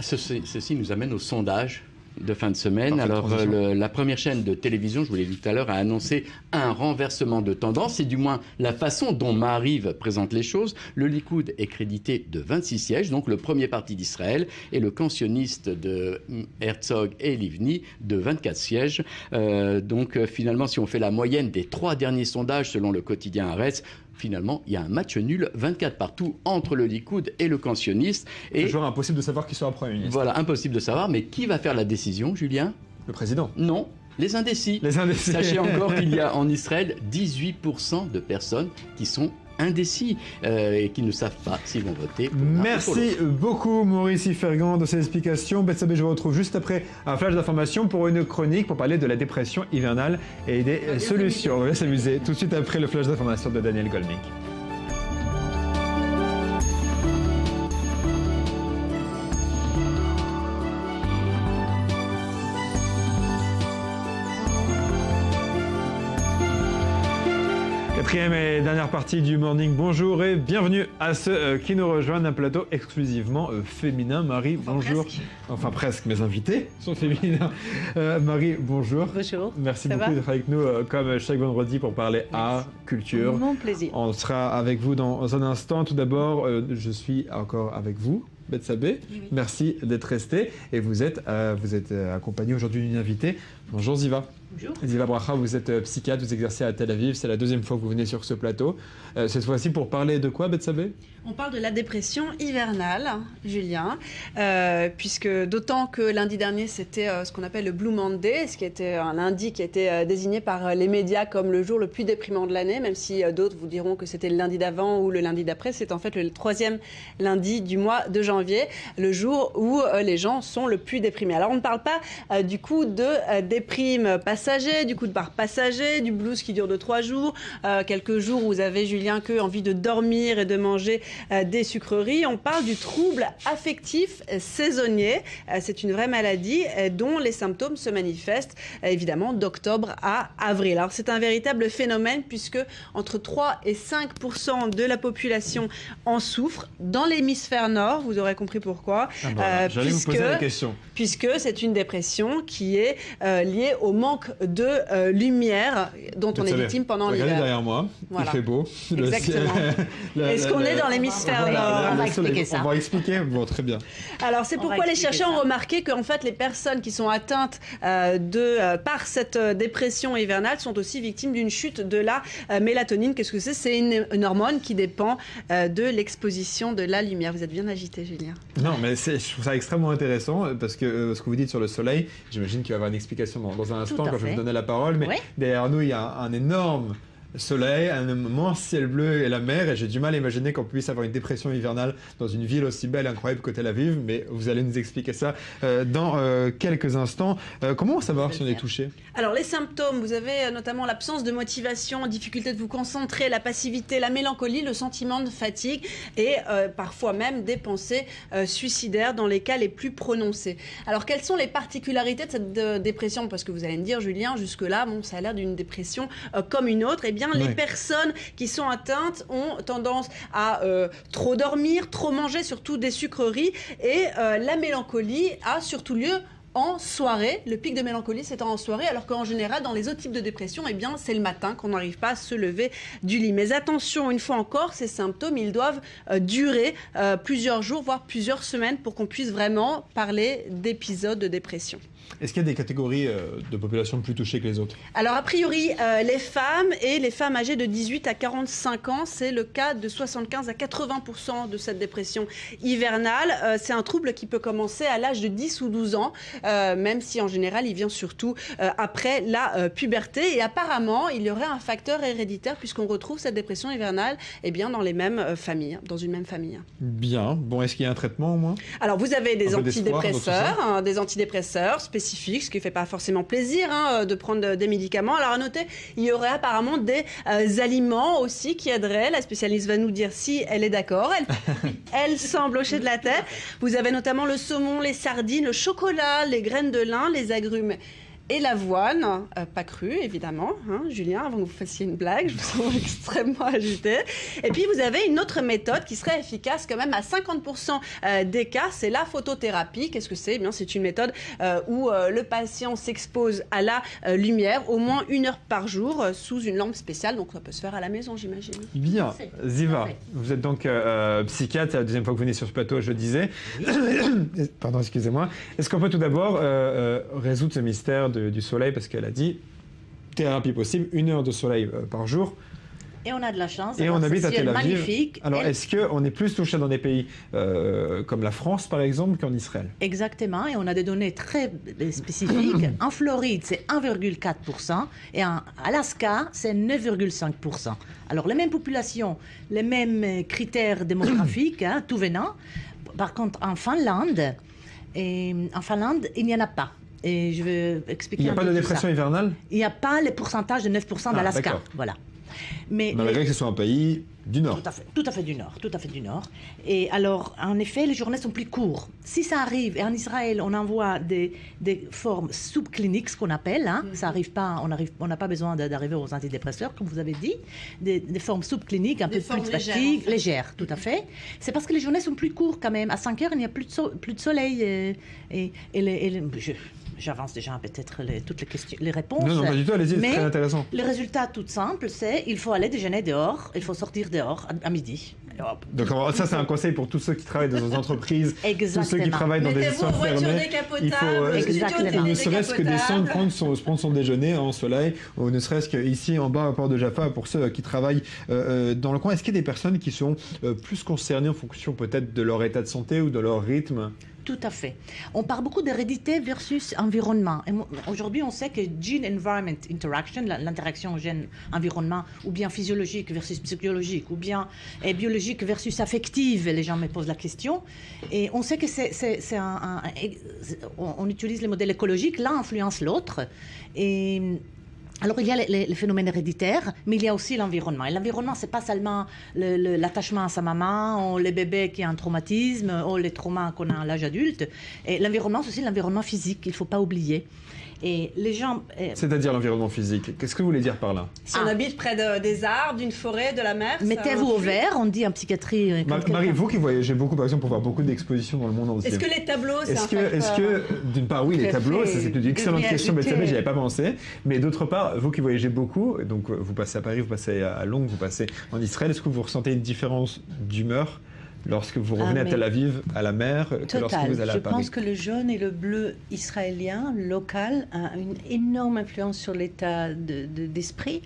Ceci nous amène au sondage de fin de semaine. Alors la première chaîne de télévision, je vous l'ai dit tout à l'heure, a annoncé un renversement de tendance. C'est du moins la façon dont Maariv présente les choses. Le Likoud est crédité de 26 sièges, donc le premier parti d'Israël, et le camp sioniste de Herzog et Livni de 24 sièges. Donc finalement, si on fait la moyenne des 3 derniers sondages selon le quotidien Haaretz, finalement, il y a un match nul, 24 partout, entre le Likoud et le camp sioniste. C'est toujours impossible de savoir qui sera Premier ministre. Voilà, impossible de savoir. Mais qui va faire la décision, Julien ? Le président. Non, les indécis. Sachez encore qu'il y a en Israël 18% de personnes qui sont indécis et qui ne savent pas s'ils vont voter. Merci beaucoup Maurice Ifergan de ces explications. Betsabé, je vous retrouve juste après un flash d'information pour une chronique pour parler de la dépression hivernale et des solutions. On va s'amuser tout de suite après le flash d'information de Daniel Goldmink. Quatrième et dernière partie du Morning. Bonjour et bienvenue à ceux qui nous rejoignent. Un plateau exclusivement féminin. Marie, bonjour. Enfin presque, mes invités sont féminins. Marie, bonjour. Bonjour. Merci beaucoup d'être avec nous comme chaque vendredi pour parler art, culture. Mon plaisir. On sera avec vous dans un instant. Tout d'abord, je suis encore avec vous. Betsabé, merci d'être resté. Et vous êtes accompagné aujourd'hui d'une invitée. Bonjour Ziva. Bonjour. Ziva Bracha, vous êtes psychiatre, vous exercez à Tel Aviv. C'est la deuxième fois que vous venez sur ce plateau. Cette fois-ci pour parler de quoi, Betsabé ? On parle de la dépression hivernale, Julien, puisque d'autant que lundi dernier, c'était ce qu'on appelle le Blue Monday, ce qui était un lundi qui a été désigné par les médias comme le jour le plus déprimant de l'année, même si d'autres vous diront que c'était le lundi d'avant ou le lundi d'après. C'est en fait le 3e lundi du mois de janvier, le jour où les gens sont le plus déprimés. Alors on ne parle pas du coup de déprime passager, du coup de barre passager, du blues qui dure de 3 jours, quelques jours où vous avez, Julien, que envie de dormir et de manger des sucreries. On parle du trouble affectif saisonnier. C'est une vraie maladie dont les symptômes se manifestent évidemment d'octobre à avril. Alors c'est un véritable phénomène puisque entre 3 et 5% de la population en souffre dans l'hémisphère nord. Vous aurez compris pourquoi. J'allais vous poser la question. Puisque c'est une dépression qui est liée au manque de lumière dont on est victime pendant l'hiver. Regardez derrière moi, voilà. Il fait beau. Exactement. Est-ce qu'on est dans l'hémisphère nord ? On va expliquer ça. On va expliquer. Bon, très bien. Alors c'est pourquoi les chercheurs ont remarqué qu'en fait les personnes qui sont atteintes par cette dépression hivernale sont aussi victimes d'une chute de la mélatonine. Qu'est-ce que c'est ? C'est une hormone qui dépend de l'exposition de la lumière. Vous êtes bien agité, Julien. Non, mais je trouve ça extrêmement intéressant parce que ce que vous dites sur le soleil, j'imagine qu'il va y avoir une explication dans un instant quand je vais vous donner la parole. Mais derrière nous, il y a un énorme soleil, un immense ciel bleu et la mer, et j'ai du mal à imaginer qu'on puisse avoir une dépression hivernale dans une ville aussi belle et incroyable que Tel Aviv, mais vous allez nous expliquer ça dans quelques instants. Comment savoir si on est touché ? Alors les symptômes, vous avez notamment l'absence de motivation, difficulté de vous concentrer, la passivité, la mélancolie, le sentiment de fatigue et parfois même des pensées suicidaires dans les cas les plus prononcés. Alors quelles sont les particularités de cette dépression ? Parce que vous allez me dire, Julien, jusque-là, bon, ça a l'air d'une dépression comme une autre. Eh bien, les personnes qui sont atteintes ont tendance à trop dormir, trop manger, surtout des sucreries. Et la mélancolie a surtout lieu en soirée. Le pic de mélancolie, c'est en soirée, alors qu'en général, dans les autres types de dépression, eh bien, c'est le matin qu'on n'arrive pas à se lever du lit. Mais attention, une fois encore, ces symptômes, ils doivent durer plusieurs jours, voire plusieurs semaines pour qu'on puisse vraiment parler d'épisodes de dépression. Est-ce qu'il y a des catégories de population plus touchées que les autres ? Alors, a priori, les femmes et les femmes âgées de 18 à 45 ans, c'est le cas de 75 à 80% de cette dépression hivernale. C'est un trouble qui peut commencer à l'âge de 10 ou 12 ans, même si en général, il vient surtout après la puberté. Et apparemment, il y aurait un facteur héréditaire puisqu'on retrouve cette dépression hivernale dans les mêmes familles, dans une même famille. Bien. Bon, est-ce qu'il y a un traitement au moins ? Alors, vous avez des antidépresseurs, spécifiques spécifiques, ce qui ne fait pas forcément plaisir de prendre des médicaments. Alors à noter, il y aurait apparemment des aliments aussi qui aideraient. La spécialiste va nous dire si elle est d'accord. Elle semble hocher de la tête. Vous avez notamment le saumon, les sardines, le chocolat, les graines de lin, les agrumes et l'avoine, pas crue évidemment, Julien, avant que vous fassiez une blague, je vous sens extrêmement agité. Et puis vous avez une autre méthode qui serait efficace quand même à 50% des cas, c'est la photothérapie. Qu'est-ce que c'est ? Eh bien, c'est une méthode où le patient s'expose à la lumière au moins 1 heure par jour sous une lampe spéciale, donc ça peut se faire à la maison, j'imagine. Bien, Ziva, vous êtes donc psychiatre, c'est la deuxième fois que vous venez sur ce plateau, je le disais. Pardon, excusez-moi. Est-ce qu'on peut tout d'abord résoudre ce mystère du soleil, parce qu'elle a dit thérapie possible, 1 heure de soleil par jour. Et on a de la chance. Et on habite à Tel Aviv. Magnifique. Alors, est-ce qu'on est plus touché dans des pays comme la France, par exemple, qu'en Israël ? Exactement, et on a des données très spécifiques. En Floride, c'est 1,4%, et en Alaska, c'est 9,5%. Alors, les mêmes populations, les mêmes critères démographiques, tout venant. Par contre, en Finlande, il n'y en a pas. Et je vais expliquer. Il n'y a pas de dépression hivernale ? Il n'y a pas les pourcentages de 9% d'Alaska. Voilà. Mais malgré que ce soit un pays du Nord. Tout à fait du Nord. Et alors, en effet, les journées sont plus courtes. Si ça arrive, et en Israël, on envoie des formes subcliniques, ce qu'on appelle, ça arrive pas, on n'a pas besoin d'arriver aux antidépresseurs, comme vous avez dit, des formes subcliniques, un peu plus de fatigue, légères, tout à fait. C'est parce que les journées sont plus courtes quand même. À 5 heures, il n'y a plus de soleil. J'avance déjà peut-être toutes les questions, les réponses. Non, pas du tout, allez-y, c'est très intéressant. Le résultat tout simple, c'est il faut aller déjeuner dehors, il faut sortir dehors à midi. Donc ça, c'est un conseil pour tous ceux qui travaillent dans des entreprises, tous ceux qui travaillent dans des espaces fermés. Il faut ne serait-ce que descendre, prendre son déjeuner en soleil, ou ne serait-ce qu'ici en bas au port de Jaffa, pour ceux qui travaillent dans le coin. Est-ce qu'il y a des personnes qui sont plus concernées en fonction peut-être de leur état de santé ou de leur rythme ? Tout à fait. On parle beaucoup d'hérédité versus environnement. Aujourd'hui, on sait que gene-environment interaction, l'interaction gène-environnement, ou bien physiologique versus psychologique, ou bien biologique versus affective, les gens me posent la question. Et on sait que on utilise les modèles écologiques, l'un influence l'autre. Alors, il y a les phénomènes héréditaires, mais il y a aussi l'environnement. Et l'environnement, ce n'est pas seulement l'attachement à sa maman, ou les bébés qui ont un traumatisme, ou les traumas qu'on a à l'âge adulte. Et l'environnement, c'est aussi l'environnement physique, il ne faut pas oublier. Et les gens... C'est-à-dire l'environnement physique. Qu'est-ce que vous voulez dire par là ? Si on habite près des arbres, d'une forêt, de la mer... Mettez-vous au vert, on dit en psychiatrie... Marie, vous qui voyagez beaucoup, par exemple, pour voir beaucoup d'expositions dans le monde entier... Est-ce que les tableaux, c'est Est-ce que, d'une part, oui, les tableaux, c'est une excellente question, mais j'y avais pas pensé. Mais d'autre part, vous qui voyagez beaucoup, donc vous passez à Paris, vous passez à Londres, vous passez en Israël, est-ce que vous ressentez une différence d'humeur lorsque vous revenez à Tel Aviv, à la mer, que lorsque vous allez à Paris ? Je pense que le jaune et le bleu israélien, local, a une énorme influence sur l'état d'esprit.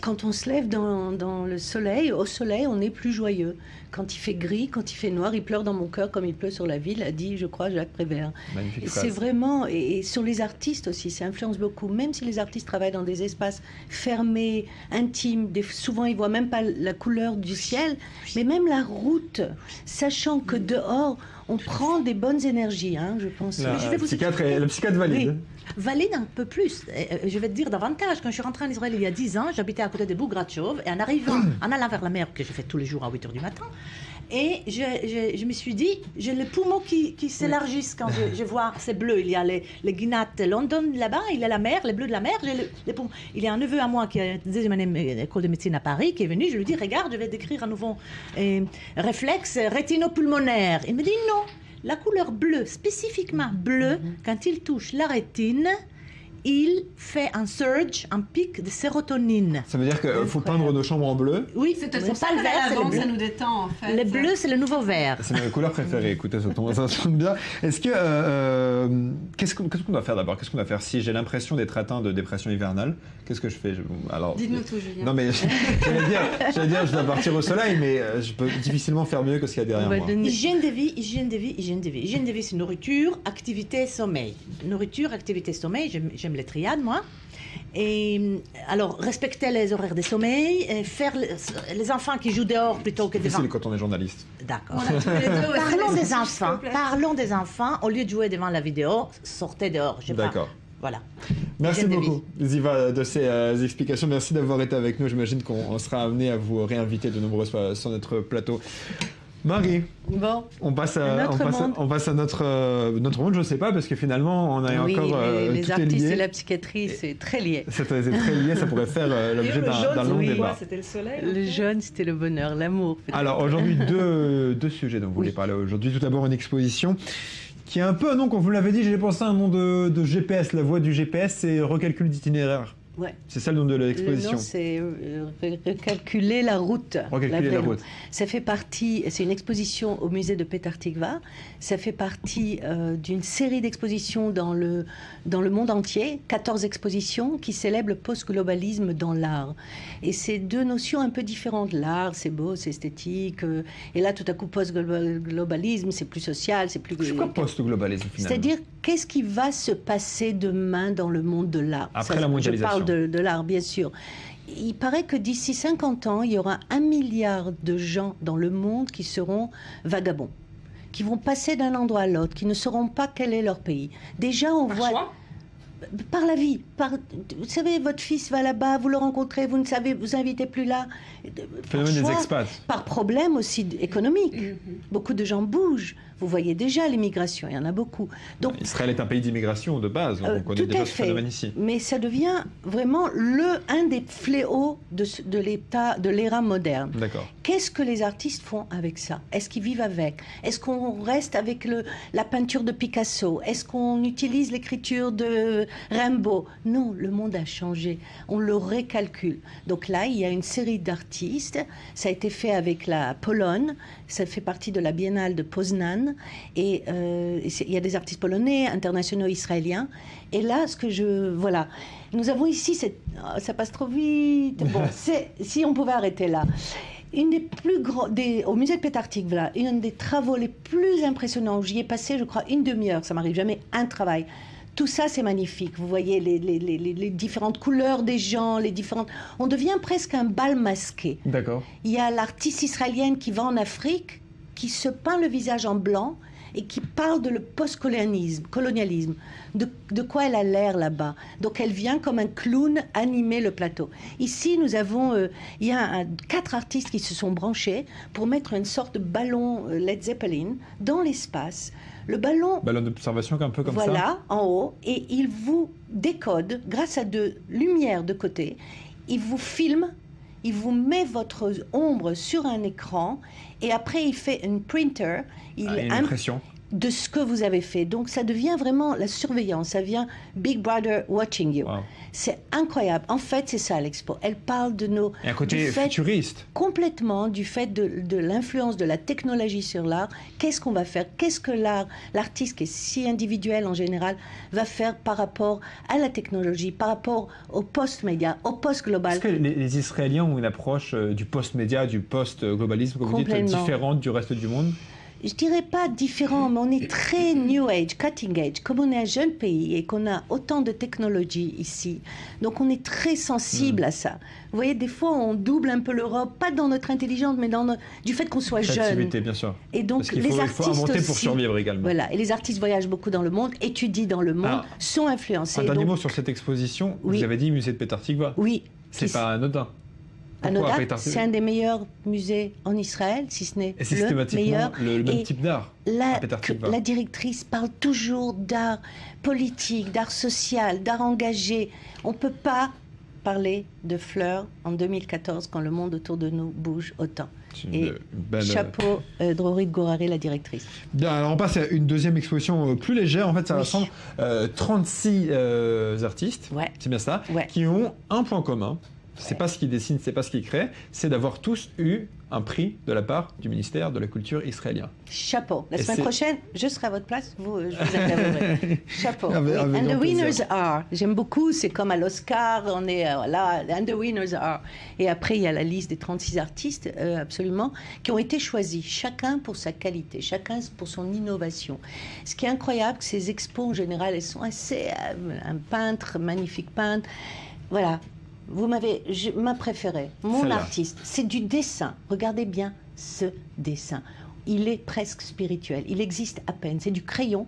Quand on se lève dans le soleil, au soleil, on est plus joyeux. Quand il fait gris, quand il fait noir, il pleure dans mon cœur comme il pleut sur la ville, a dit, je crois, Jacques Prévert. Magnifique phrase. C'est vraiment... Et sur les artistes aussi, ça influence beaucoup. Même si les artistes travaillent dans des espaces fermés, intimes, souvent ils ne voient même pas la couleur du ciel, mais même la route, sachant que dehors, on prend des bonnes énergies, je pense. Le psychiatre valide. Oui. Valide un peu plus. Je vais te dire davantage. Quand je suis rentrée en Israël il y a 10 ans, j'habitais à côté de Bougratchov, et en allant vers la mer, que je fais tous les jours à 8h du matin, et je me suis dit, j'ai les poumons qui s'élargissent quand je vois ces bleus. Il y a les Guinat London là-bas, il y a la mer, les bleus de la mer, j'ai les poumons. Il y a un neveu à moi qui a deuxième année école de médecine à Paris, qui est venu, je lui dis, regarde, je vais décrire un nouveau réflexe rétinopulmonaire. Il me dit non. La couleur bleue, spécifiquement bleue, quand il touche la rétine, il fait un surge, un pic de sérotonine. Ça veut dire qu'il faut peindre nos chambres en bleu ? Oui, c'est pas le vert, c'est le bleu. Ça nous détend, en fait. Le bleu, c'est le nouveau vert. C'est ma couleur préférée, écoutez, ça tombe bien. Est-ce que... qu'est-ce qu'on doit faire d'abord ? Qu'est-ce qu'on doit faire si j'ai l'impression d'être atteint de dépression hivernale ? Qu'est-ce que je fais ? Dites-nous tout, Julien. Non, mais j'allais dire, je dois partir au soleil, mais je peux difficilement faire mieux que ce qu'il y a derrière moi. Hygiène de vie. Hygiène de vie, c'est nourriture, activité, sommeil. Nourriture, activité, sommeil, j'aime les triades, moi. Et alors, respecter les horaires des sommeils, et faire les enfants qui jouent dehors plutôt que devant. C'est quand on est journaliste. D'accord. Parlons des enfants. Au lieu de jouer devant la vidéo, sortez dehors. D'accord. Voilà. Merci beaucoup, Ziva, de ces explications. Merci d'avoir été avec nous. J'imagine qu'on sera amené à vous réinviter de nombreuses fois sur notre plateau. Marie, bon, on passe à notre monde, je ne sais pas, parce que finalement, on a encore les tout artistes est lié. Et la psychiatrie, c'est très lié. C'est très lié, ça pourrait faire l'objet d'un long débat. C'était le soleil. Le jaune, c'était le bonheur, l'amour. Alors aujourd'hui, deux sujets dont vous voulez parler aujourd'hui. Tout d'abord, une exposition qui est un peu, non, comme vous l'avez dit, j'ai pensé à un nom de GPS. La voie du GPS, c'est recalcul d'itinéraire. Ouais. C'est ça le nom de l'exposition. Le nom, c'est recalculer la route. Recalculer la route. Ça fait partie, c'est une exposition au musée de Petah Tikva. Ça fait partie d'une série d'expositions dans le monde entier, 14 expositions qui célèbrent le post-globalisme dans l'art. Et c'est deux notions un peu différentes. L'art, c'est beau, c'est esthétique. Et là, tout à coup, post-globalisme, c'est plus social, c'est plus... C'est quoi post-globalisme, finalement ? C'est-à-dire, qu'est-ce qui va se passer demain dans le monde de l'art ? Après la mondialisation. Je parle de l'art, bien sûr. Il paraît que d'ici 50 ans, il y aura 1 milliard de gens dans le monde qui seront vagabonds, qui vont passer d'un endroit à l'autre, qui ne sauront pas quel est leur pays. Déjà, on voit... Choix ? Par la vie. Vous savez, votre fils va là-bas, vous le rencontrez, vous ne savez, vous invitez plus là. Phénomène des expats. Par problème aussi économique. Beaucoup de gens bougent. Vous voyez déjà l'immigration, il y en a beaucoup. Donc, Israël est un pays d'immigration de base, donc on connaît déjà ce phénomène ici. Mais ça devient vraiment un des fléaux de l'ère moderne. D'accord. Qu'est-ce que les artistes font avec ça ? Est-ce qu'ils vivent avec ? Est-ce qu'on reste avec la peinture de Picasso ? Est-ce qu'on utilise l'écriture de Rimbaud ? Non, le monde a changé. On le récalcule. Donc là, il y a une série d'artistes. Ça a été fait avec la Pologne. Ça fait partie de la Biennale de Poznan. Et il y a des artistes polonais, internationaux, israéliens. Et là, voilà. Nous avons ici, ça passe trop vite. Bon, si on pouvait arrêter là. Une des plus grands, au musée de Petah Tikva, un des travaux les plus impressionnants. J'y ai passé, je crois, une demi-heure. Ça m'arrive jamais un travail. Tout ça, c'est magnifique. Vous voyez les différentes couleurs des gens, On devient presque un bal masqué. D'accord. Il y a l'artiste israélienne qui va en Afrique, qui se peint le visage en blanc et qui parle de le post-colonialisme, de quoi elle a l'air là-bas. Donc elle vient comme un clown animer le plateau. Ici, nous avons, il y a 4 artistes qui se sont branchés pour mettre une sorte de ballon Led Zeppelin dans l'espace. Le ballon d'observation un peu comme ça. Voilà, en haut, et il vous décode grâce à 2 lumières de côté. Il vous filme. Il vous met votre ombre sur un écran et après il fait une printer, une impression de ce que vous avez fait. Donc ça devient vraiment la surveillance, ça vient Big Brother watching you. Wow. C'est incroyable. En fait, c'est ça l'expo. Elle parle de nos... Et un côté futuriste. Complètement du fait de l'influence de la technologie sur l'art. Qu'est-ce qu'on va faire ? Qu'est-ce que l'artiste qui est si individuel en général, va faire par rapport à la technologie, par rapport au post-média, au post-global ? Est-ce que les Israéliens ont une approche du post-média, du post-globalisme, comme vous dites, différente du reste du monde ? Je dirais pas différent, mais on est très new age, cutting age. Comme on est un jeune pays et qu'on a autant de technologies ici, donc on est très sensible à ça. Vous voyez, des fois, on double un peu l'Europe, pas dans notre intelligence, mais du fait qu'on soit jeune. Bien sûr. Et donc, il faut inventer pour survivre également. Voilà, et les artistes voyagent beaucoup dans le monde, étudient dans le monde, sont influencés. Un dernier mot sur cette exposition. Oui. Vous avez dit musée de Petah Tikva. Oui. C'est pas anodin. C'est un des meilleurs musées en Israël, si ce n'est le meilleur. Le même type d'art. La directrice parle toujours d'art politique, d'art social, d'art engagé. On ne peut pas parler de fleurs en 2014 quand le monde autour de nous bouge autant. Chapeau, Drorit Goraré, la directrice. Bien, alors on passe à une deuxième exposition plus légère. En fait, ça rassemble 36 artistes, c'est bien ça, qui ont un point commun. c'est pas ce qu'ils dessinent, c'est pas ce qu'ils créent, c'est d'avoir tous eu un prix de la part du ministère de la Culture israélien. Chapeau. La Et semaine c'est- prochaine, je serai à votre place, je vous interviewerai. Chapeau. Avec and grand the winners plaisir. are. J'aime beaucoup, c'est comme à l'Oscar, on est là, and the winners are. Et après, il y a la liste des 36 artistes, absolument, qui ont été choisis, chacun pour sa qualité, chacun pour son innovation. Ce qui est incroyable, ces expos, en général, elles sont assez... un peintre, magnifique peintre, voilà. Ma préférée, mon Celle-là. artiste, c'est du dessin. Regardez bien ce dessin. Il est presque spirituel. Il existe à peine. C'est du crayon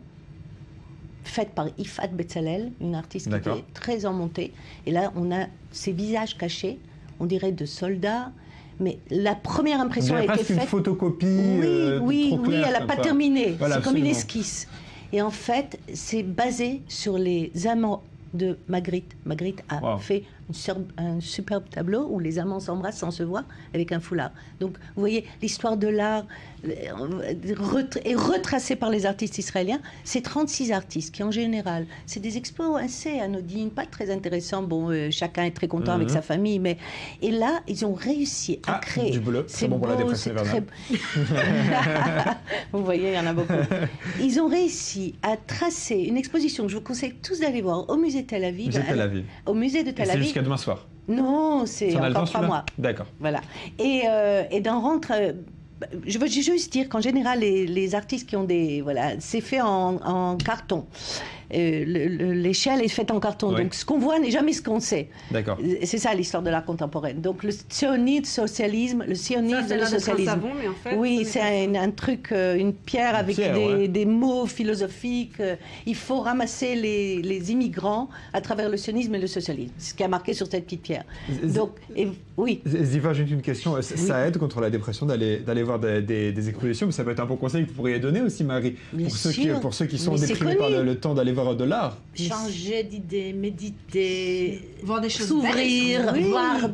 fait par Yifat Betzalel, une artiste qui D'accord. était très en montée. Et là, on a ses visages cachés, on dirait de soldats. Mais la première impression On a dirait été presque une faite... photocopie. Oui, trop claire, elle n'a comme pas ça. terminé. Voilà, C'est comme une absolument. esquisse. Et en fait, c'est basé sur les amants de Magritte. Magritte a fait un superbe tableau où les amants s'embrassent sans se voir avec un foulard. Donc, vous voyez, l'histoire de l'art est retracée par les artistes israéliens. C'est 36 artistes qui, en général, c'est des expos assez anodines, pas très intéressants. Bon, chacun est très content avec sa famille, mais... Et là, ils ont réussi à créer... Du bleu, c'est bon pour la dépression hivernale. Vous voyez, il y en a beaucoup. Ils ont réussi à tracer une exposition que je vous conseille tous d'aller voir au musée de Tel Aviv. Musée de Tel Aviv. Au musée de Et Tel c'est Aviv. jusqu'à demain soir. Non, c'est Ça en a le temps, encore 3 celui-là mois. D'accord. Voilà. Et d'en rentre... je veux juste dire qu'en général, les artistes qui ont des... Voilà, c'est fait en carton. L'échelle est faite en carton. Oui. Donc, ce qu'on voit n'est jamais ce qu'on sait. D'accord. C'est ça l'histoire de l'art contemporain. Donc, le socialisme, le sionisme, Ça, c'est le l'air d'être un socialisme. savon, mais en fait, oui, c'est c'est un truc, une pierre avec pierre, ouais. des mots philosophiques. Il faut ramasser les immigrants à travers le sionisme et le socialisme. C'est ce qui a marqué sur cette petite pierre. Donc, oui. Ziva, j'ai une question. Ça aide contre la dépression d'aller voir des expositions, mais ça peut être un bon conseil que vous pourriez donner aussi, Marie, Bien pour ceux qui sont sûr. Mais c'est déprimés par connu. le temps d'aller voir de l'art. Changer d'idée, méditer, voir des choses s'ouvrir, belles. voir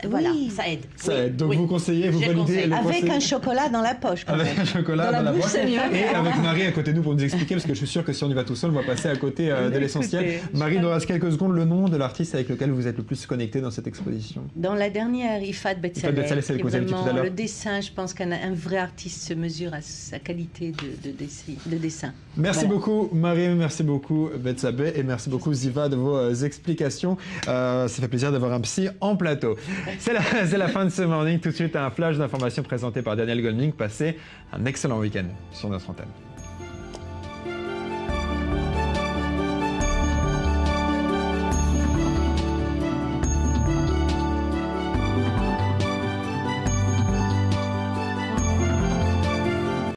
voilà, Oui. ça aide. Ça aide. Donc vous conseillez, vous Je validez conseille. le Avec conseil. un chocolat dans la poche. quand Avec même. un chocolat dans la bouche, poche. c'est mieux. Et avec Marie à côté de nous pour nous expliquer, parce que je suis sûr que si on y va tout seul, on va passer à côté de l'essentiel. Écoutez, Marie, il nous reste quelques secondes. Le nom de l'artiste avec lequel vous êtes le plus connecté dans cette exposition? Dans la dernière, Yifat Betzalel, Betzalel, c'est le qui est que vous avez dit tout à vraiment l'heure. le dessin, je pense qu'un vrai artiste se mesure à sa qualité de dessin. Merci Voilà. beaucoup Marie, merci beaucoup Betsabé et merci beaucoup Ziva de vos explications. Ça fait plaisir d'avoir un psy en plateau. C'est la fin de ce morning. Tout de suite un flash d'informations présenté par Daniel Golding. Passez un excellent week-end sur notre antenne.